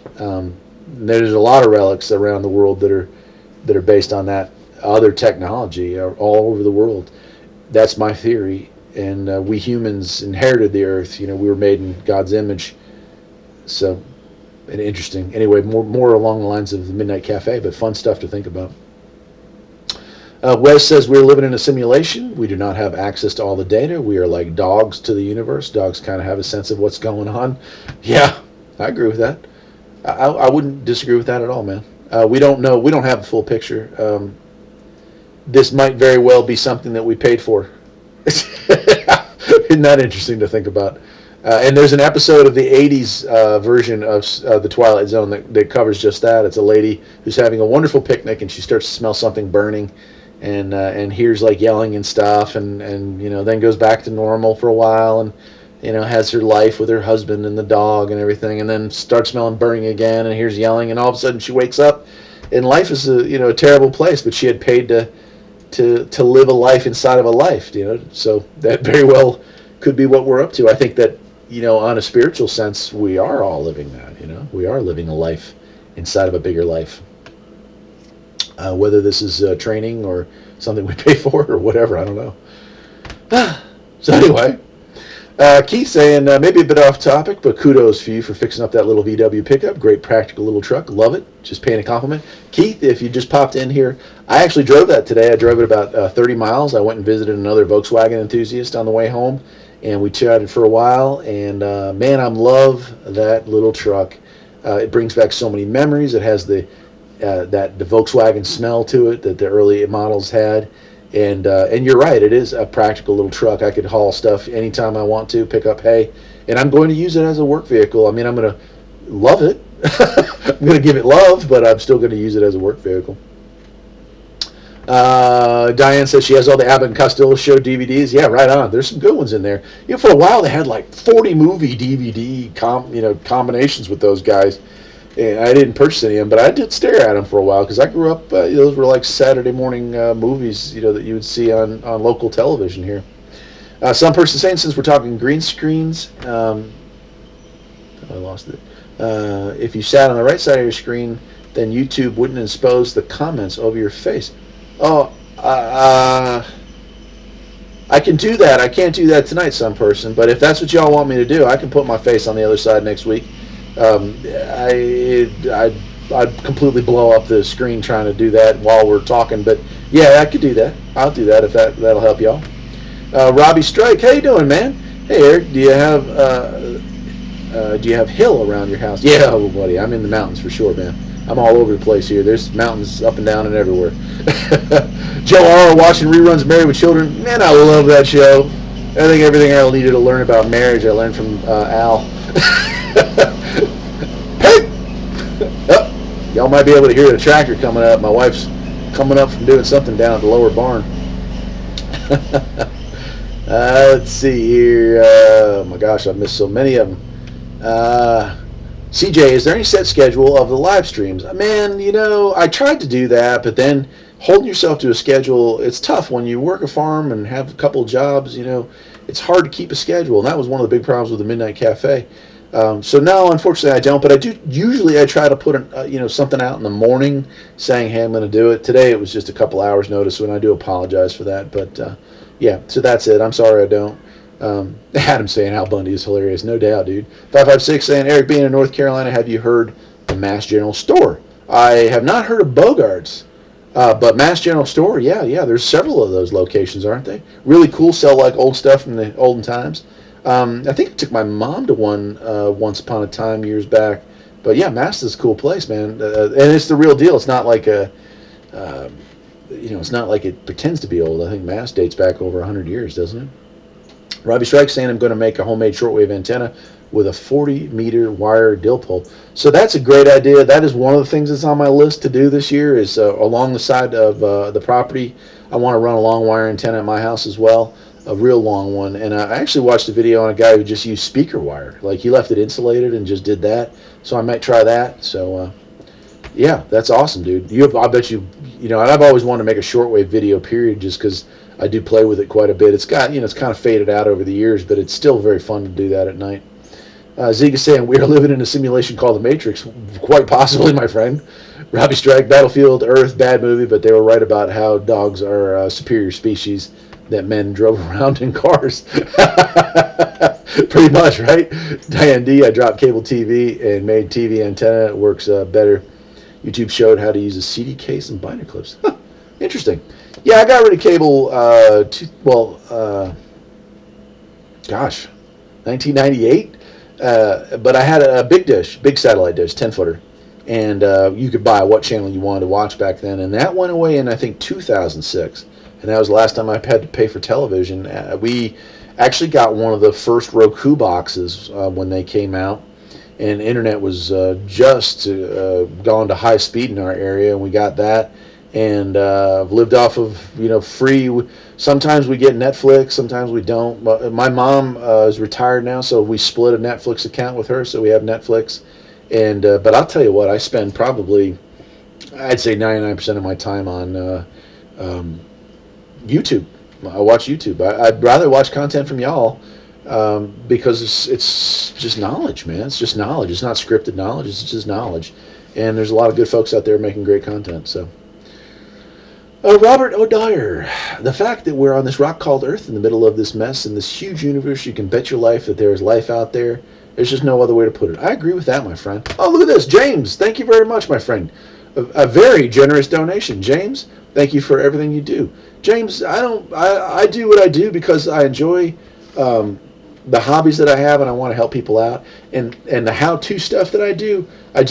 There's a lot of relics around the world that are based on that other technology all over the world. That's my theory. And we humans inherited the earth. We were made in God's image. So, and interesting. Anyway, more along the lines of the Midnight Cafe, but fun stuff to think about. Wes says we're living in a simulation. We do not have access to all the data. We are like dogs to the universe. Dogs kind of have a sense of what's going on. Yeah, I agree with that. I wouldn't disagree with that at all, man. We don't know. We don't have the full picture. This might very well be something that we paid for. Isn't that interesting to think about? And there's an episode of the 80s version of The Twilight Zone that covers just that. It's a lady who's having a wonderful picnic, and she starts to smell something burning, and hears like yelling and stuff, and then goes back to normal for a while, and has her life with her husband and the dog and everything, and then starts smelling burning again, and hears yelling, and all of a sudden she wakes up, and life is a terrible place, but she had paid to live a life inside of a life, so that very well could be what we're up to. I think that, on a spiritual sense, we are all living that, we are living a life inside of a bigger life. Whether this is training or something we pay for or whatever, I don't know. So anyway, Keith saying, maybe a bit off topic, but kudos for you for fixing up that little VW pickup. Great practical little truck. Love it. Just paying a compliment. Keith, if you just popped in here, I actually drove that today. I drove it about 30 miles. I went and visited another Volkswagen enthusiast on the way home, and we chatted for a while, and man, I love that little truck. It brings back so many memories. It has the Volkswagen smell to it that the early models had. And you're right, it is a practical little truck. I could haul stuff anytime I want to, pick up hay, and I'm going to use it as a work vehicle. I mean, I'm going to love it. I'm going to give it love, but I'm still going to use it as a work vehicle. Diane says she has all the Abbott and Costello show DVDs. Yeah, right on. There's some good ones in there. For a while they had like 40 movie DVD combinations with those guys. And I didn't purchase any of them, but I did stare at them for a while because I grew up. Those were like Saturday morning movies, that you would see on local television here. Some person saying, since we're talking green screens, I lost it. If you sat on the right side of your screen, then YouTube wouldn't expose the comments over your face. Oh, I can do that. I can't do that tonight, some person. But if that's what y'all want me to do, I can put my face on the other side next week. I'd completely blow up the screen trying to do that while we're talking. But yeah, I could do that. I'll do that if that'll help y'all. Robbie Strike, how you doing, man? Hey, Eric, do you have hill around your house? Yeah, buddy, I'm in the mountains for sure, man. I'm all over the place here. There's mountains up and down and everywhere. Joe R. watching reruns of Married with Children. Man, I love that show. I think everything I needed to learn about marriage I learned from Al. Hey! Oh, y'all might be able to hear the tractor coming up. My wife's coming up from doing something down at the lower barn. Let's see here. Oh my gosh, I've missed so many of them. CJ, is there any set schedule of the live streams? Man, I tried to do that, but then holding yourself to a schedule, it's tough when you work a farm and have a couple of jobs. It's hard to keep a schedule, and that was one of the big problems with the Midnight Cafe. So no, unfortunately I don't, but I do. Usually I try to put something out in the morning saying, hey, I'm going to do it. Today it was just a couple hours notice, and I do apologize for that, but yeah, so that's it. I'm sorry I don't. Adam saying Al Bundy is hilarious. No doubt, dude. 556 saying, Eric, being in North Carolina, have you heard the Mass General Store? I have not heard of Bogart's, but Mass General Store, yeah, there's several of those locations, aren't they? Really cool, sell like old stuff from the olden times. I think I took my mom to one once upon a time years back, but yeah, Mass is a cool place, man, and it's the real deal. It's not like it's not like it pretends to be old. I think Mass dates back over 100 years, doesn't it? Robbie Strike saying I'm going to make a homemade shortwave antenna with a 40-meter wire dill pole. So that's a great idea. That is one of the things that's on my list to do this year is along the side of the property. I want to run a long wire antenna at my house as well, a real long one. And I actually watched a video on a guy who just used speaker wire. Like he left it insulated and just did that. So I might try that. So yeah, that's awesome, dude. I bet you, and I've always wanted to make a shortwave video, period, just because I do play with it quite a bit. It's got, it's kind of faded out over the years, but it's still very fun to do that at night. Zeke is saying, we are living in a simulation called The Matrix. Quite possibly, my friend. Robbie Strike, Battlefield Earth, bad movie, but they were right about how dogs are a superior species that men drove around in cars. Pretty much, right? Diane D, I dropped cable TV and made TV antenna. It works better. YouTube showed how to use a CD case and binder clips. Interesting. Yeah, I got rid of cable, 1998. But I had a big dish, big satellite dish, 10-footer. And you could buy what channel you wanted to watch back then. And that went away in, I think, 2006. And that was the last time I had to pay for television. We actually got one of the first Roku boxes when they came out. And internet was just gone to high speed in our area, and we got that. And lived off of free. Sometimes we get Netflix, sometimes we don't. My mom is retired now, so we split a Netflix account with her, so we have Netflix. And but I'll tell you what, I spend probably, I'd say 99% of my time on YouTube. I watch YouTube. I'd rather watch content from y'all because it's just knowledge, man. It's just knowledge. It's not scripted knowledge. It's just knowledge. And there's a lot of good folks out there making great content. So. Robert O'Dyer, the fact that we're on this rock called Earth in the middle of this mess in this huge universe, you can bet your life that there is life out there. There's just no other way to put it. I agree with that, my friend. Oh, look at this. James, thank you very much, my friend. A very generous donation. James, thank you for everything you do. James, I do what I do because I enjoy the hobbies that I have and I want to help people out. And the how-to stuff that I do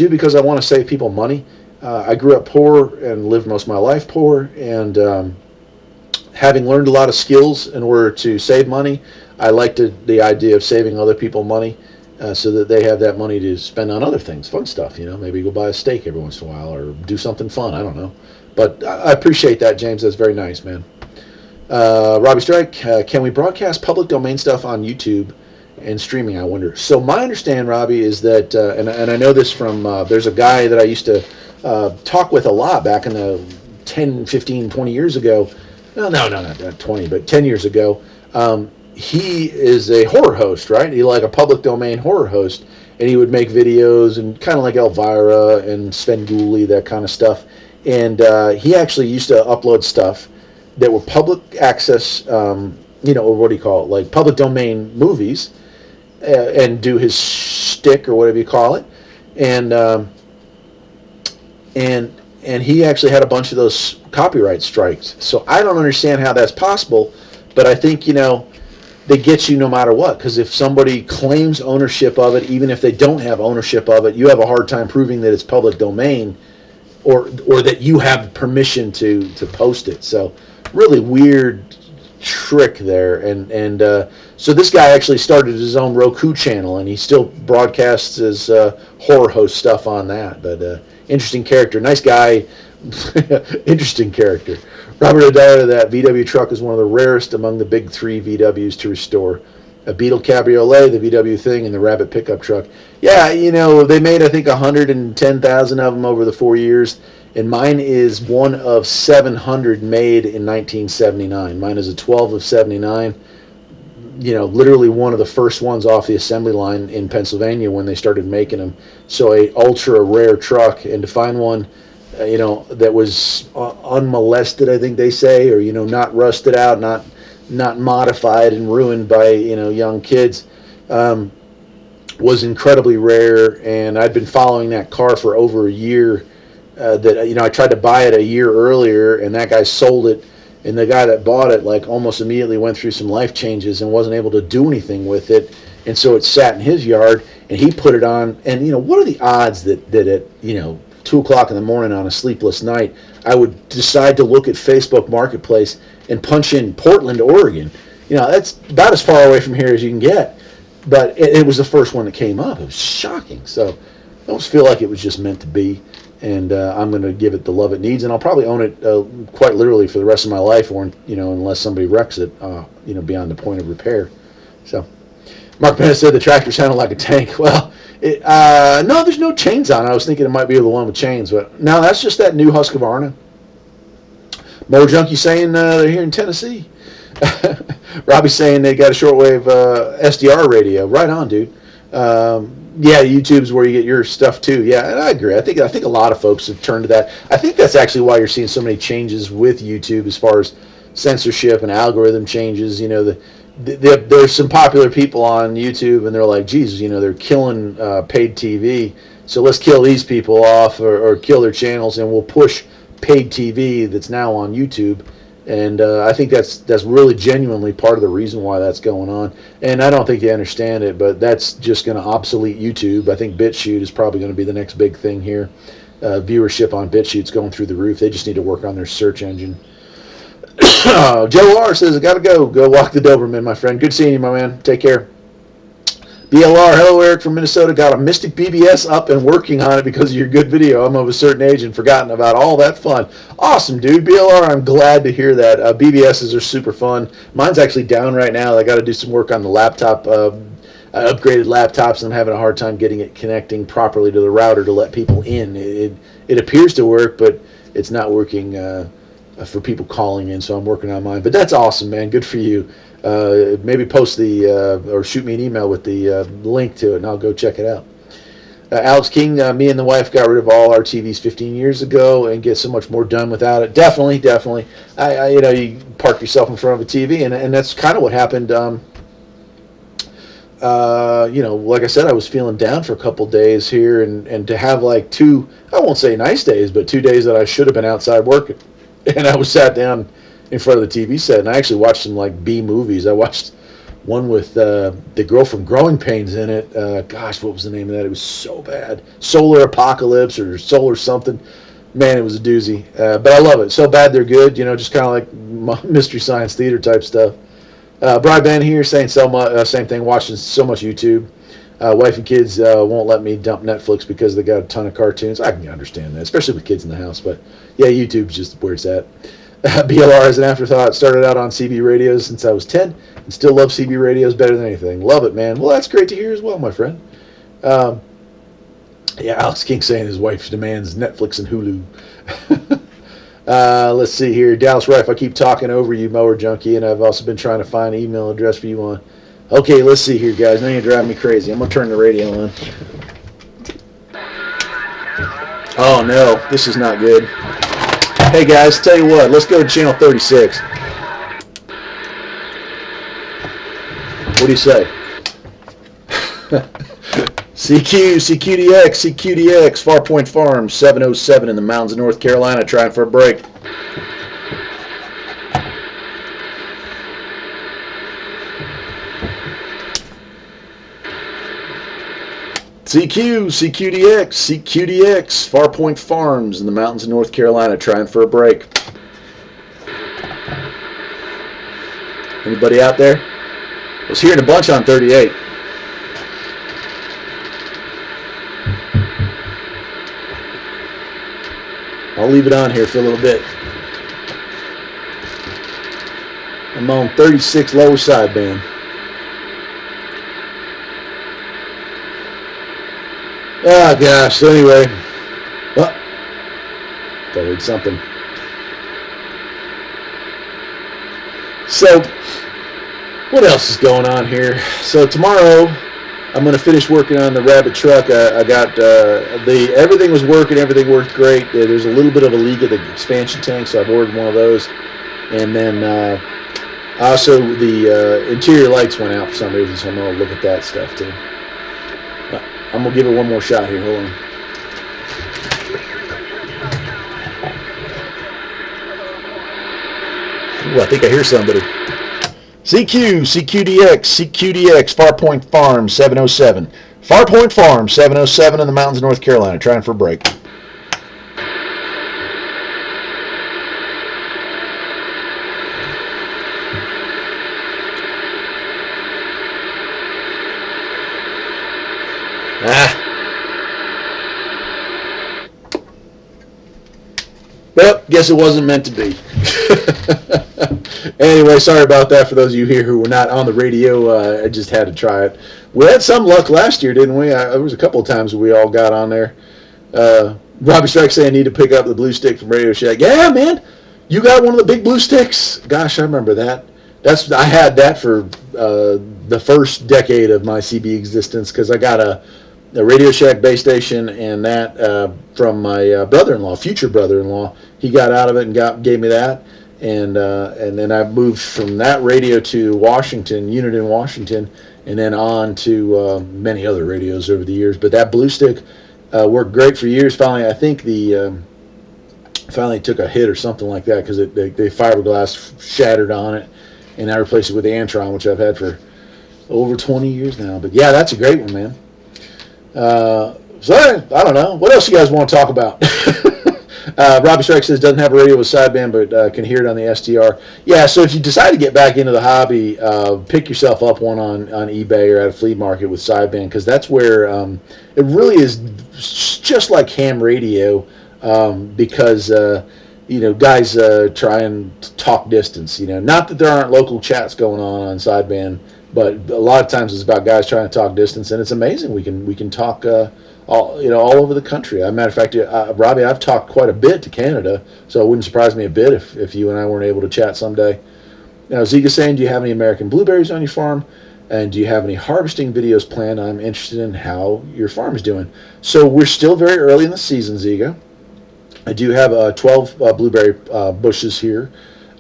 because I want to save people money. I grew up poor and lived most of my life poor, and having learned a lot of skills in order to save money, I like the idea of saving other people money so that they have that money to spend on other things, fun stuff, maybe go buy a steak every once in a while or do something fun, I don't know. But I appreciate that, James. That's very nice, man. Robbie Strike, can we broadcast public domain stuff on YouTube and streaming, I wonder. So my understanding, Robbie, is that, and I know this from, there's a guy that I used to talk with a lot back in the 10, 15, 20 years ago. No, not 20, but 10 years ago. He is a horror host, right? He like a public domain horror host, and he would make videos and kind of like Elvira and Sven Gulli, that kind of stuff. And he actually used to upload stuff that were public access, or what do you call it, like public domain movies, and do his shtick or whatever you call it, and he actually had a bunch of those copyright strikes. So I don't understand how that's possible, but I think they get you no matter what, because if somebody claims ownership of it, even if they don't have ownership of it, you have a hard time proving that it's public domain, or that you have permission to post it. So really weird trick there, and so this guy actually started his own Roku channel, and he still broadcasts his horror host stuff on that. But interesting character, nice guy, interesting character. Robert O'Donnell, that VW truck is one of the rarest among the big three VWs to restore. A Beetle Cabriolet, the VW thing, and the Rabbit pickup truck. Yeah, they made, I think, 110,000 of them over the 4 years, and mine is one of 700 made in 1979. Mine is a 12 of 79. Literally one of the first ones off the assembly line in Pennsylvania when they started making them. So a ultra rare truck, and to find one that was unmolested, I think they say, or not rusted out, not modified and ruined by young kids, was incredibly rare. And I'd been following that car for over a year. I tried to buy it a year earlier, and that guy sold it, and the guy that bought it like almost immediately went through some life changes and wasn't able to do anything with it, and so it sat in his yard, and he put it on. And what are the odds that at 2 o'clock in the morning on a sleepless night, I would decide to look at Facebook Marketplace and punch in Portland, Oregon? That's about as far away from here as you can get. But it was the first one that came up. It was shocking. So I almost feel like it was just meant to be. And I'm going to give it the love it needs. And I'll probably own it quite literally for the rest of my life, or, unless somebody wrecks it, beyond the point of repair. So Mark Bennett said the tractor sounded like a tank. Well, no, there's no chains on it. I was thinking it might be the one with chains, but no, that's just that new Husqvarna. Motor Junkie saying they're here in Tennessee. Robbie's saying they got a shortwave SDR radio. Right on, dude. Yeah, YouTube's where you get your stuff too. Yeah, and I agree. I think a lot of folks have turned to that. I think that's actually why you're seeing so many changes with YouTube as far as censorship and algorithm changes. There's some popular people on YouTube, and they're like, geez, they're killing paid TV, so let's kill these people off, or kill their channels, and we'll push paid TV that's now on YouTube. And I think that's really genuinely part of the reason why that's going on. And I don't think they understand it, but that's just going to obsolete YouTube. I think BitChute is probably going to be the next big thing here. Viewership on BitChute's going through the roof. They just need to work on their search engine. Joe R says, I got to go. Go walk the Doberman, my friend. Good seeing you, my man. Take care. BLR, hello, Eric from Minnesota. Got a Mystic BBS up and working on it because of your good video. I'm of a certain age and forgotten about all that fun. Awesome, dude. BLR, I'm glad to hear that. BBSs are super fun. Mine's actually down right now. I got to do some work on the laptop. Upgraded laptops, and I'm having a hard time getting it connecting properly to the router to let people in. It appears to work, but it's not working for people calling in, so I'm working on mine. But that's awesome, man. Good for you. Maybe post or shoot me an email with the link to it, and I'll go check it out. Alex King, me and the wife got rid of all our TVs 15 years ago and get so much more done without it. Definitely. You park yourself in front of a TV, and that's kind of what happened. Like I said, I was feeling down for a couple days here, and to have like 2, I won't say nice days, but 2 days that I should have been outside working, and I was sat down in front of the TV set, and I actually watched some like B movies. I watched one with the girl from Growing Pains in it. Gosh, what was the name of that? It was so bad. Solar Apocalypse or Solar something. Man, it was a doozy. But I love it. So bad they're good. Just kind of like Mystery Science Theater type stuff. Brian Ben here saying same thing. Watching so much YouTube. Wife and kids won't let me dump Netflix because they got a ton of cartoons. I can understand that, especially with kids in the house. But yeah, YouTube's just where it's at. BLR as an afterthought. Started out on CB radios since I was 10 and still love CB radios better than anything. Love it, man. Well, that's great to hear as well, my friend. Yeah, Alex King saying his wife demands Netflix and Hulu. Let's see here. Dallas Rife, I keep talking over you, Mower Junkie, and I've also been trying to find an email address for you on. Okay, let's see here, guys. Now you're driving me crazy. I'm going to turn the radio on. Oh, no. This is not good. Hey, guys, tell you what. Let's go to channel 36. What do you say? CQDX, Farpoint Farms, 707 in the mountains of North Carolina, trying for a break. CQDX, Farpoint Farms in the mountains of North Carolina, trying for a break. Anybody out there? I was hearing a bunch on 38. I'll leave it on here for a little bit. I'm on 36 lower sideband. Oh gosh, so anyway. Oh, I heard something. So, what else is going on here? So tomorrow, I'm going to finish working on the Rabbit truck. I got everything was working. Everything worked great. There's a little bit of a leak of the expansion tank, so I've ordered one of those. And then also the interior lights went out for some reason, so I'm going to look at that stuff too. I'm going to give it one more shot here. Hold on. Ooh, I think I hear somebody. CQDX, Farpoint Farm, 707. Farpoint Farm, 707 in the mountains of North Carolina, trying for a break. Well, guess it wasn't meant to be. Anyway, sorry about that for those of you here who were not on the radio. I just had to try it. We had some luck last year, didn't we? There was a couple of times we all got on there. Robbie Strike saying I need to pick up the blue stick from Radio Shack. Yeah, man, you got one of the big blue sticks. Gosh, I remember that. I had that for the first decade of my CB existence because I got a Radio Shack base station and that from my brother-in-law, future brother-in-law. He got out of it and gave me that. And then I moved from that radio to Washington, unit in Washington, and then on to many other radios over the years. But that blue stick worked great for years. Finally, I think finally took a hit or something like that because the fiberglass shattered on it, and I replaced it with the Antron, which I've had for over 20 years now. But yeah, that's a great one, man. So I don't know. What else you guys want to talk about? Robbie Strike says doesn't have a radio with sideband, but can hear it on the STR. Yeah, so if you decide to get back into the hobby, pick yourself up one on eBay or at a flea market with sideband, because that's where it really is just like ham radio, because guys try and talk distance. Not that there aren't local chats going on sideband, but a lot of times it's about guys trying to talk distance, and it's amazing. We can talk. All over the country. As a matter of fact, Robbie, I've talked quite a bit to Canada, so it wouldn't surprise me a bit if you and I weren't able to chat someday. Now, Ziga saying, do you have any American blueberries on your farm? And do you have any harvesting videos planned? I'm interested in how your farm is doing. So we're still very early in the season, Ziga. I do have 12 blueberry bushes here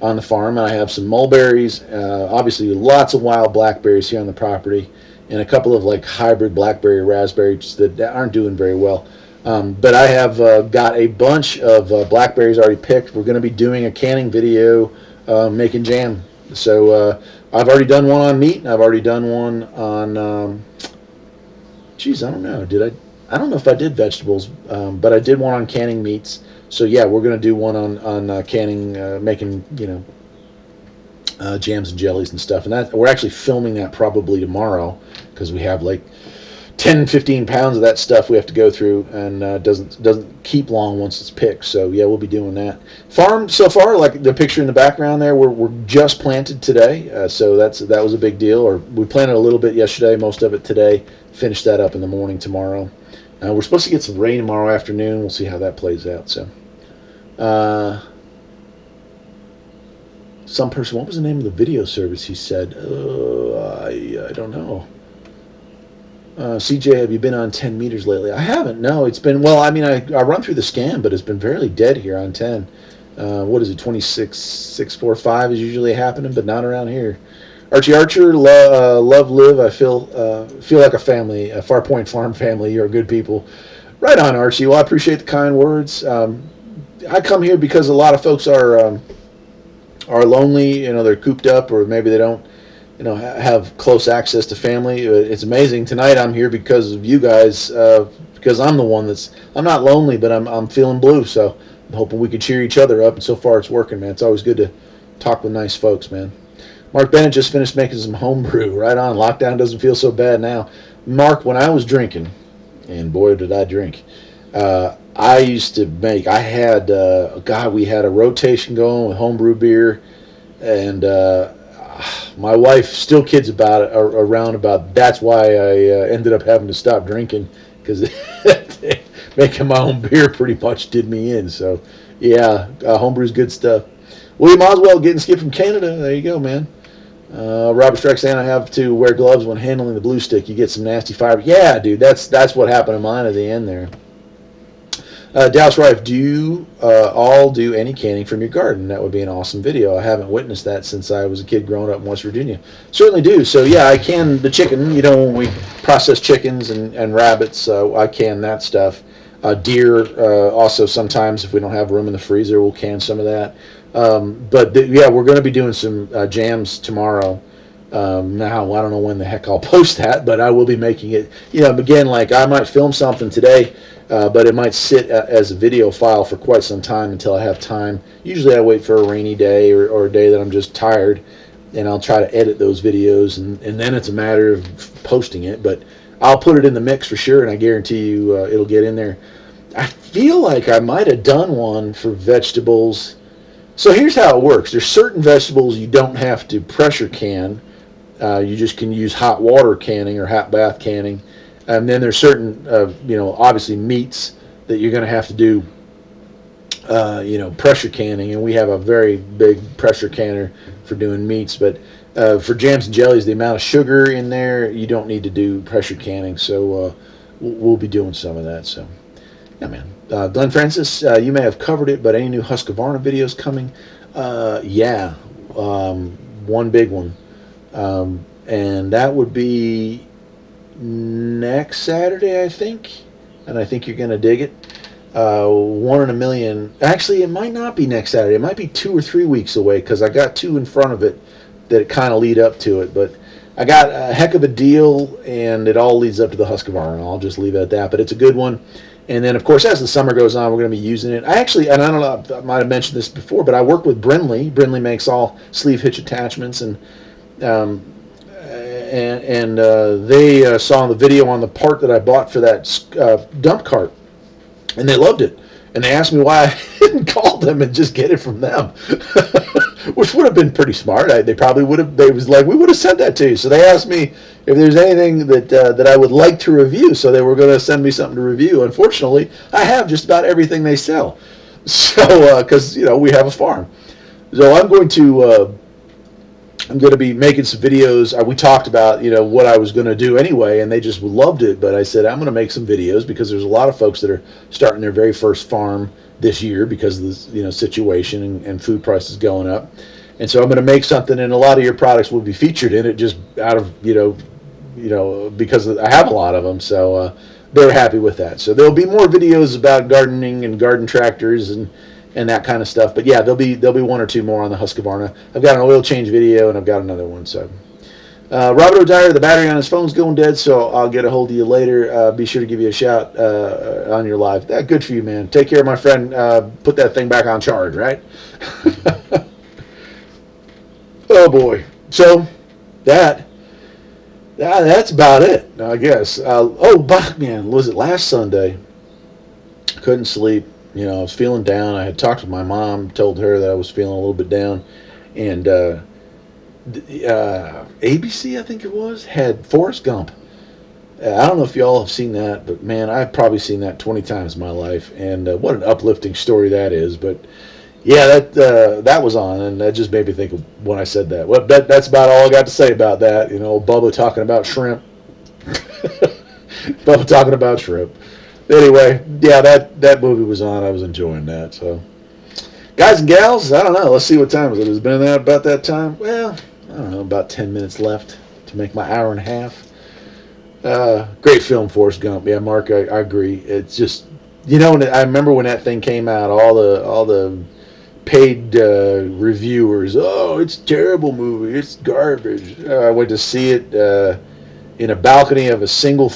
on the farm, and I have some mulberries, obviously lots of wild blackberries here on the property, and a couple of like hybrid blackberry raspberries that aren't doing very well. But I have got a bunch of blackberries already picked. We're going to be doing a canning video making jam. So I've already done one on meat, and I've already done one on, I don't know. I don't know if I did vegetables, but I did one on canning meats. So yeah, we're going to do one on canning, making, jams and jellies and stuff. And that we're actually filming that probably tomorrow, because we have like 10, 15 pounds of that stuff we have to go through, and doesn't keep long once it's picked. So yeah, we'll be doing that. Farm so far, like the picture in the background there, we're just planted today, so that was a big deal. Or we planted a little bit yesterday, most of it today. Finish that up in the morning tomorrow. We're supposed to get some rain tomorrow afternoon. We'll see how that plays out. So, some person, what was the name of the video service? He said, I don't know. CJ, have you been on 10 meters lately? I haven't. No, it's been, well, I mean, I run through the scan, but it's been fairly dead here on 10. What is it? 26,645 is usually happening, but not around here. Archie Archer, love, live. I feel like a family, a Farpoint Farm family. You're good people. Right on, Archie. Well, I appreciate the kind words. I come here because a lot of folks are lonely. You know, they're cooped up, or maybe they don't, have close access to family. It's amazing. Tonight I'm here because of you guys, because I'm the one I'm not lonely, but I'm feeling blue. So I'm hoping we can cheer each other up. And so far it's working, man. It's always good to talk with nice folks, man. Mark Bennett just finished making some homebrew. Right on. Lockdown doesn't feel so bad now. Mark, when I was drinking, and boy did I drink, I used to make, we had a rotation going with homebrew beer, and my wife still kids around about that's why I ended up having to stop drinking, because making my own beer pretty much did me in. So yeah, homebrew's good stuff. William Oswald getting skipped from Canada. There you go, man. Robert Strike saying I have to wear gloves when handling the blue stick. You get some nasty fiber. Yeah, dude, that's what happened to mine at the end there. Dallas Rife, do you all do any canning from your garden? That would be an awesome video. I haven't witnessed that since I was a kid growing up in West Virginia. Certainly do. So yeah, I can the chicken. When we process chickens and rabbits, I can that stuff. Deer, also sometimes if we don't have room in the freezer, we'll can some of that. Yeah, we're going to be doing some jams tomorrow. Now, I don't know when the heck I'll post that, but I will be making it. Again, like I might film something today, but it might sit as a video file for quite some time until I have time. Usually I wait for a rainy day or a day that I'm just tired, and I'll try to edit those videos, and then it's a matter of posting it. But I'll put it in the mix for sure, and I guarantee you it'll get in there. I feel like I might have done one for vegetables. So here's how it works. There's certain vegetables you don't have to pressure can. You just can use hot water canning or hot bath canning. And then there's certain, obviously meats that you're going to have to do, pressure canning. And we have a very big pressure canner for doing meats. But for jams and jellies, the amount of sugar in there, you don't need to do pressure canning. So we'll be doing some of that. So, yeah, man. Glenn Francis, you may have covered it, but any new Husqvarna videos coming? Yeah, one big one. And that would be next Saturday, I think. And I think you're going to dig it. 1 in a million. Actually, it might not be next Saturday. It might be 2 or 3 weeks away, because I got 2 in front of it that kind of lead up to it. But I got a heck of a deal, and it all leads up to the Husqvarna. I'll just leave it at that. But it's a good one. And then, of course, as the summer goes on, we're going to be using it. I actually, and I don't know, I might have mentioned this before, but I work with Brinley. Brinley makes all sleeve hitch attachments, and they saw the video on the part that I bought for that dump cart, and they loved it. And they asked me why I didn't call them and just get it from them, which would have been pretty smart. They probably would have. They was like, we would have sent that to you. So they asked me if there's anything that I would like to review. So they were going to send me something to review. Unfortunately, I have just about everything they sell. So because we have a farm, so I'm going to be making some videos. We talked about what I was going to do anyway, and they just loved it. But I said I'm going to make some videos because there's a lot of folks that are starting their very first farm this year because of the situation and food prices going up. And so I'm going to make something, and a lot of your products will be featured in it just out of because I have a lot of them. So they're happy with that. So there'll be more videos about gardening and garden tractors and that kind of stuff. But yeah, there'll be 1 or 2 more on the Husqvarna. I've got an oil change video, and I've got another one. So Robert O'Dyer, the battery on his phone's going dead, so I'll get a hold of you later. Be sure to give you a shout on your live. Good for you, man. Take care, my friend. Put that thing back on charge, right? Oh boy. So that That's about it, I guess. Man, was it last Sunday? Couldn't sleep. I was feeling down. I had talked with my mom, told her that I was feeling a little bit down, and ABC, I think it was, had Forrest Gump. I don't know if y'all have seen that, but man, I've probably seen that 20 times in my life, and what an uplifting story that is. But yeah, that was on, and that just made me think of when I said that. Well, that's about all I got to say about that. Bubba talking about shrimp. Bubba talking about shrimp. Anyway, yeah, that movie was on. I was enjoying that. So, guys and gals, I don't know. Let's see what time is it. Has it been about that time? Well, I don't know. About 10 minutes left to make my hour and a half. Great film, Forrest Gump. Yeah, Mark, I agree. It's just, I remember when that thing came out, all the paid reviewers. Oh, it's a terrible movie. It's garbage. I went to see it in a balcony of a single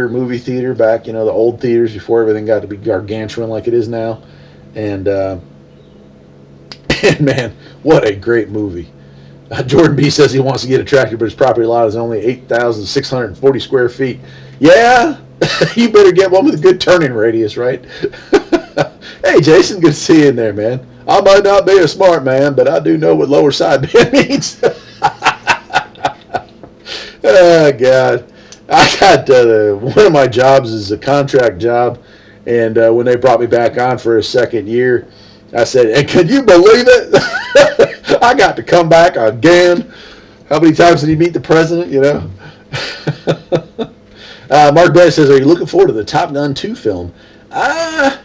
movie theater back, the old theaters before everything got to be gargantuan like it is now. And, and man, what a great movie. Jordan B says he wants to get a tractor, but his property lot is only 8,640 square feet. Yeah, you better get one with a good turning radius, right? Hey, Jason, good to see you in there, man. I might not be a smart man, but I do know what lower sideband means. Oh, God. I got one of my jobs is a contract job, and when they brought me back on for a second year, I said, and can you believe it? I got to come back again. How many times did he meet the president, Mark Bennett says, are you looking forward to the Top Gun 2 film? I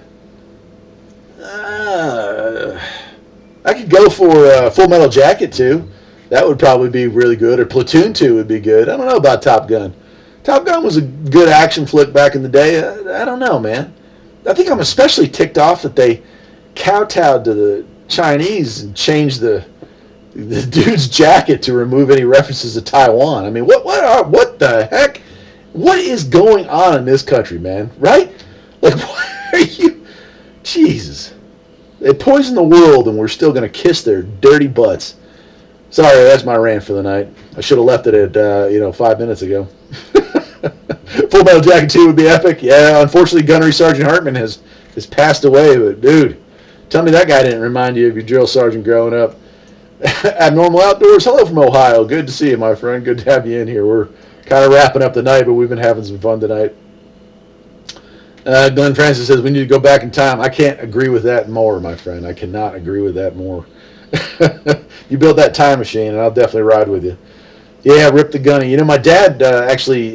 could go for Full Metal Jacket 2. That would probably be really good. Or Platoon 2 would be good. I don't know about Top Gun. Top Gun was a good action flick back in the day. I don't know, man. I think I'm especially ticked off that they kowtowed to the Chinese and changed the dude's jacket to remove any references to Taiwan. I mean, what the heck? What is going on in this country, man? Right? Like, why are you? Jesus. They poisoned the world, and we're still going to kiss their dirty butts. Sorry, that's my rant for the night. I should have left it at 5 minutes ago. Full Metal Jacket 2 would be epic. Yeah, unfortunately, Gunnery Sergeant Hartman has passed away. But dude, tell me that guy didn't remind you of your drill sergeant growing up. Abnormal Outdoors, hello from Ohio. Good to see you, my friend. Good to have you in here. We're kind of wrapping up the night, but we've been having some fun tonight. Glenn Francis says we need to go back in time. I can't agree with that more, my friend. I cannot agree with that more. You build that time machine, and I'll definitely ride with you. Yeah, Rip the Gunny. My dad actually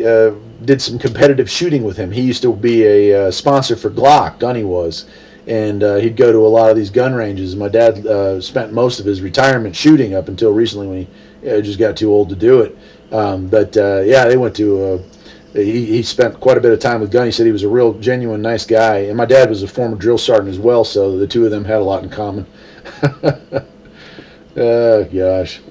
did some competitive shooting with him. He used to be a sponsor for Glock. Gunny was. And he'd go to a lot of these gun ranges. And my dad spent most of his retirement shooting up until recently when he just got too old to do it. They went to... He spent quite a bit of time with Gunny. He said he was a real, genuine, nice guy. And my dad was a former drill sergeant as well, so the two of them had a lot in common. Oh, gosh.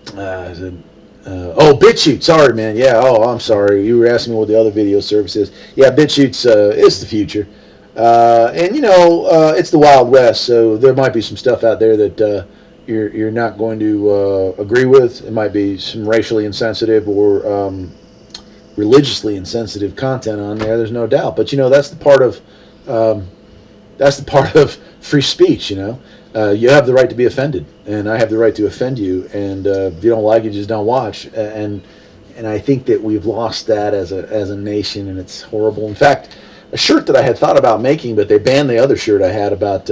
BitChute. Sorry, man. Yeah, I'm sorry. You were asking me what the other video service is. Yeah, BitChute's is the future. It's the Wild West, so there might be some stuff out there that you're not going to agree with. It might be some racially insensitive or religiously insensitive content on there. There's no doubt, but that's the part of free speech. You have the right to be offended, and I have the right to offend you. And if you don't like it, just don't watch. And I think that we've lost that as a nation, and it's horrible. In fact, a shirt that I had thought about making, but they banned the other shirt I had about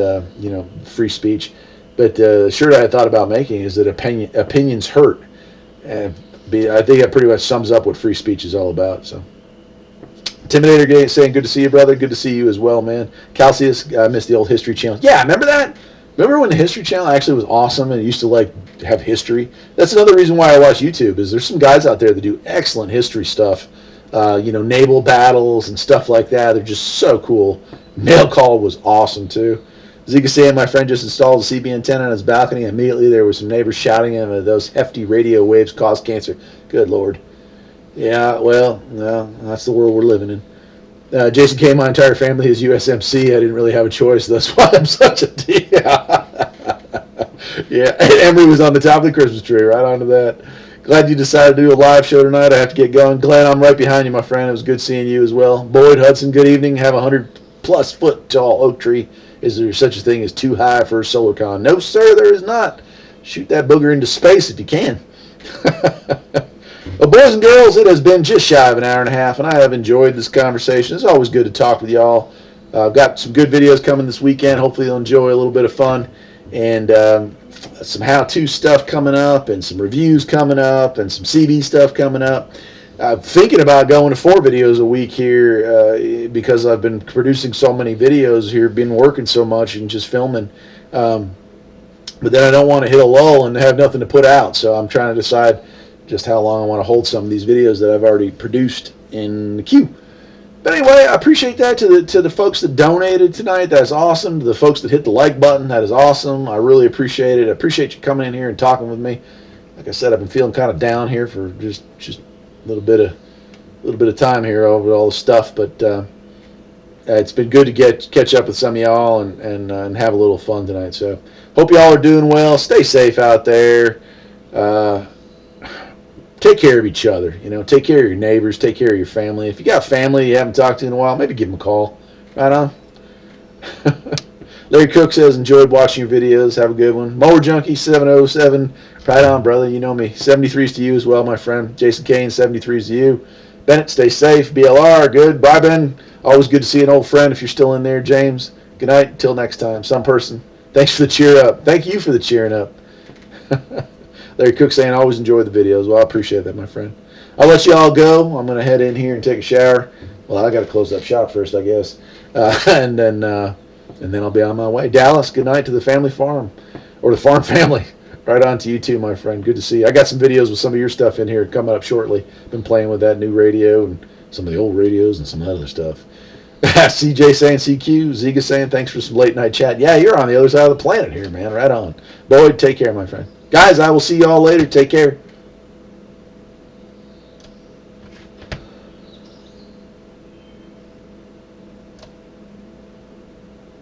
free speech. But the shirt I had thought about making is that opinions hurt. I think that pretty much sums up what free speech is all about. So, Intimidator saying, "Good to see you, brother. Good to see you as well, man." Calcius, I missed the old History Channel. Yeah, remember that? Remember when the History Channel actually was awesome and it used to have history? That's another reason why I watch YouTube. Is there's some guys out there that do excellent history stuff. Naval battles and stuff like that. They're just so cool. Mail Call was awesome too. Zika saying, my friend just installed a CB antenna on his balcony. Immediately there were some neighbors shouting at him that those hefty radio waves cause cancer. Good Lord. Yeah, well, that's the world we're living in. Jason K, my entire family is USMC. I didn't really have a choice. That's why I'm such a D. Yeah, and Emery was on the top of the Christmas tree. Right onto that. Glad you decided to do a live show tonight. I have to get going. Glenn, I'm right behind you, my friend. It was good seeing you as well. Boyd Hudson, good evening. Have a 100-plus foot tall oak tree. Is there such a thing as too high for a solar con? No, sir, there is not. Shoot that booger into space if you can. Well, boys and girls, it has been just shy of an hour and a half, and I have enjoyed this conversation. It's always good to talk with y'all. I've got some good videos coming this weekend. Hopefully you'll enjoy a little bit of fun. And some how-to stuff coming up, and some reviews coming up, and some CB stuff coming up. I'm thinking about going to 4 videos a week here because I've been producing so many videos here, been working so much and just filming. But then I don't want to hit a lull and have nothing to put out, so I'm trying to decide just how long I want to hold some of these videos that I've already produced in the queue. But anyway, I appreciate that to the folks that donated tonight. That's awesome. To the folks that hit the like button, that is awesome. I really appreciate it. I appreciate you coming in here and talking with me. Like I said, I've been feeling kind of down here for just a little bit of time here over all the stuff. But it's been good to catch up with some of y'all and have a little fun tonight. So hope y'all are doing well. Stay safe out there. Take care of each other, take care of your neighbors, take care of your family. If you got family you haven't talked to in a while, maybe give them a call. Right on. Larry Cook says, enjoyed watching your videos. Have a good one. Mower Junkie 707. Right on, brother. You know me. 73s to you as well, my friend. Jason Kane, 73s to you. Bennett, stay safe. BLR, good. Bye, Ben. Always good to see an old friend if you're still in there, James. Good night. Until next time. Some person. Thanks for the cheer up. Thank you for the cheering up. Larry Cook saying, always enjoy the videos. Well, I appreciate that, my friend. I'll let you all go. I'm going to head in here and take a shower. Well, I got to close up shop first, I guess. And then I'll be on my way. Dallas, good night to the family farm, or the farm family. Right on to you too, my friend. Good to see you. I got some videos with some of your stuff in here coming up shortly. Been playing with that new radio and some of the old radios and some other stuff. CJ saying CQ. Ziga saying thanks for some late night chat. Yeah, you're on the other side of the planet here, man. Right on. Boyd, take care, my friend. Guys, I will see you all later. Take care.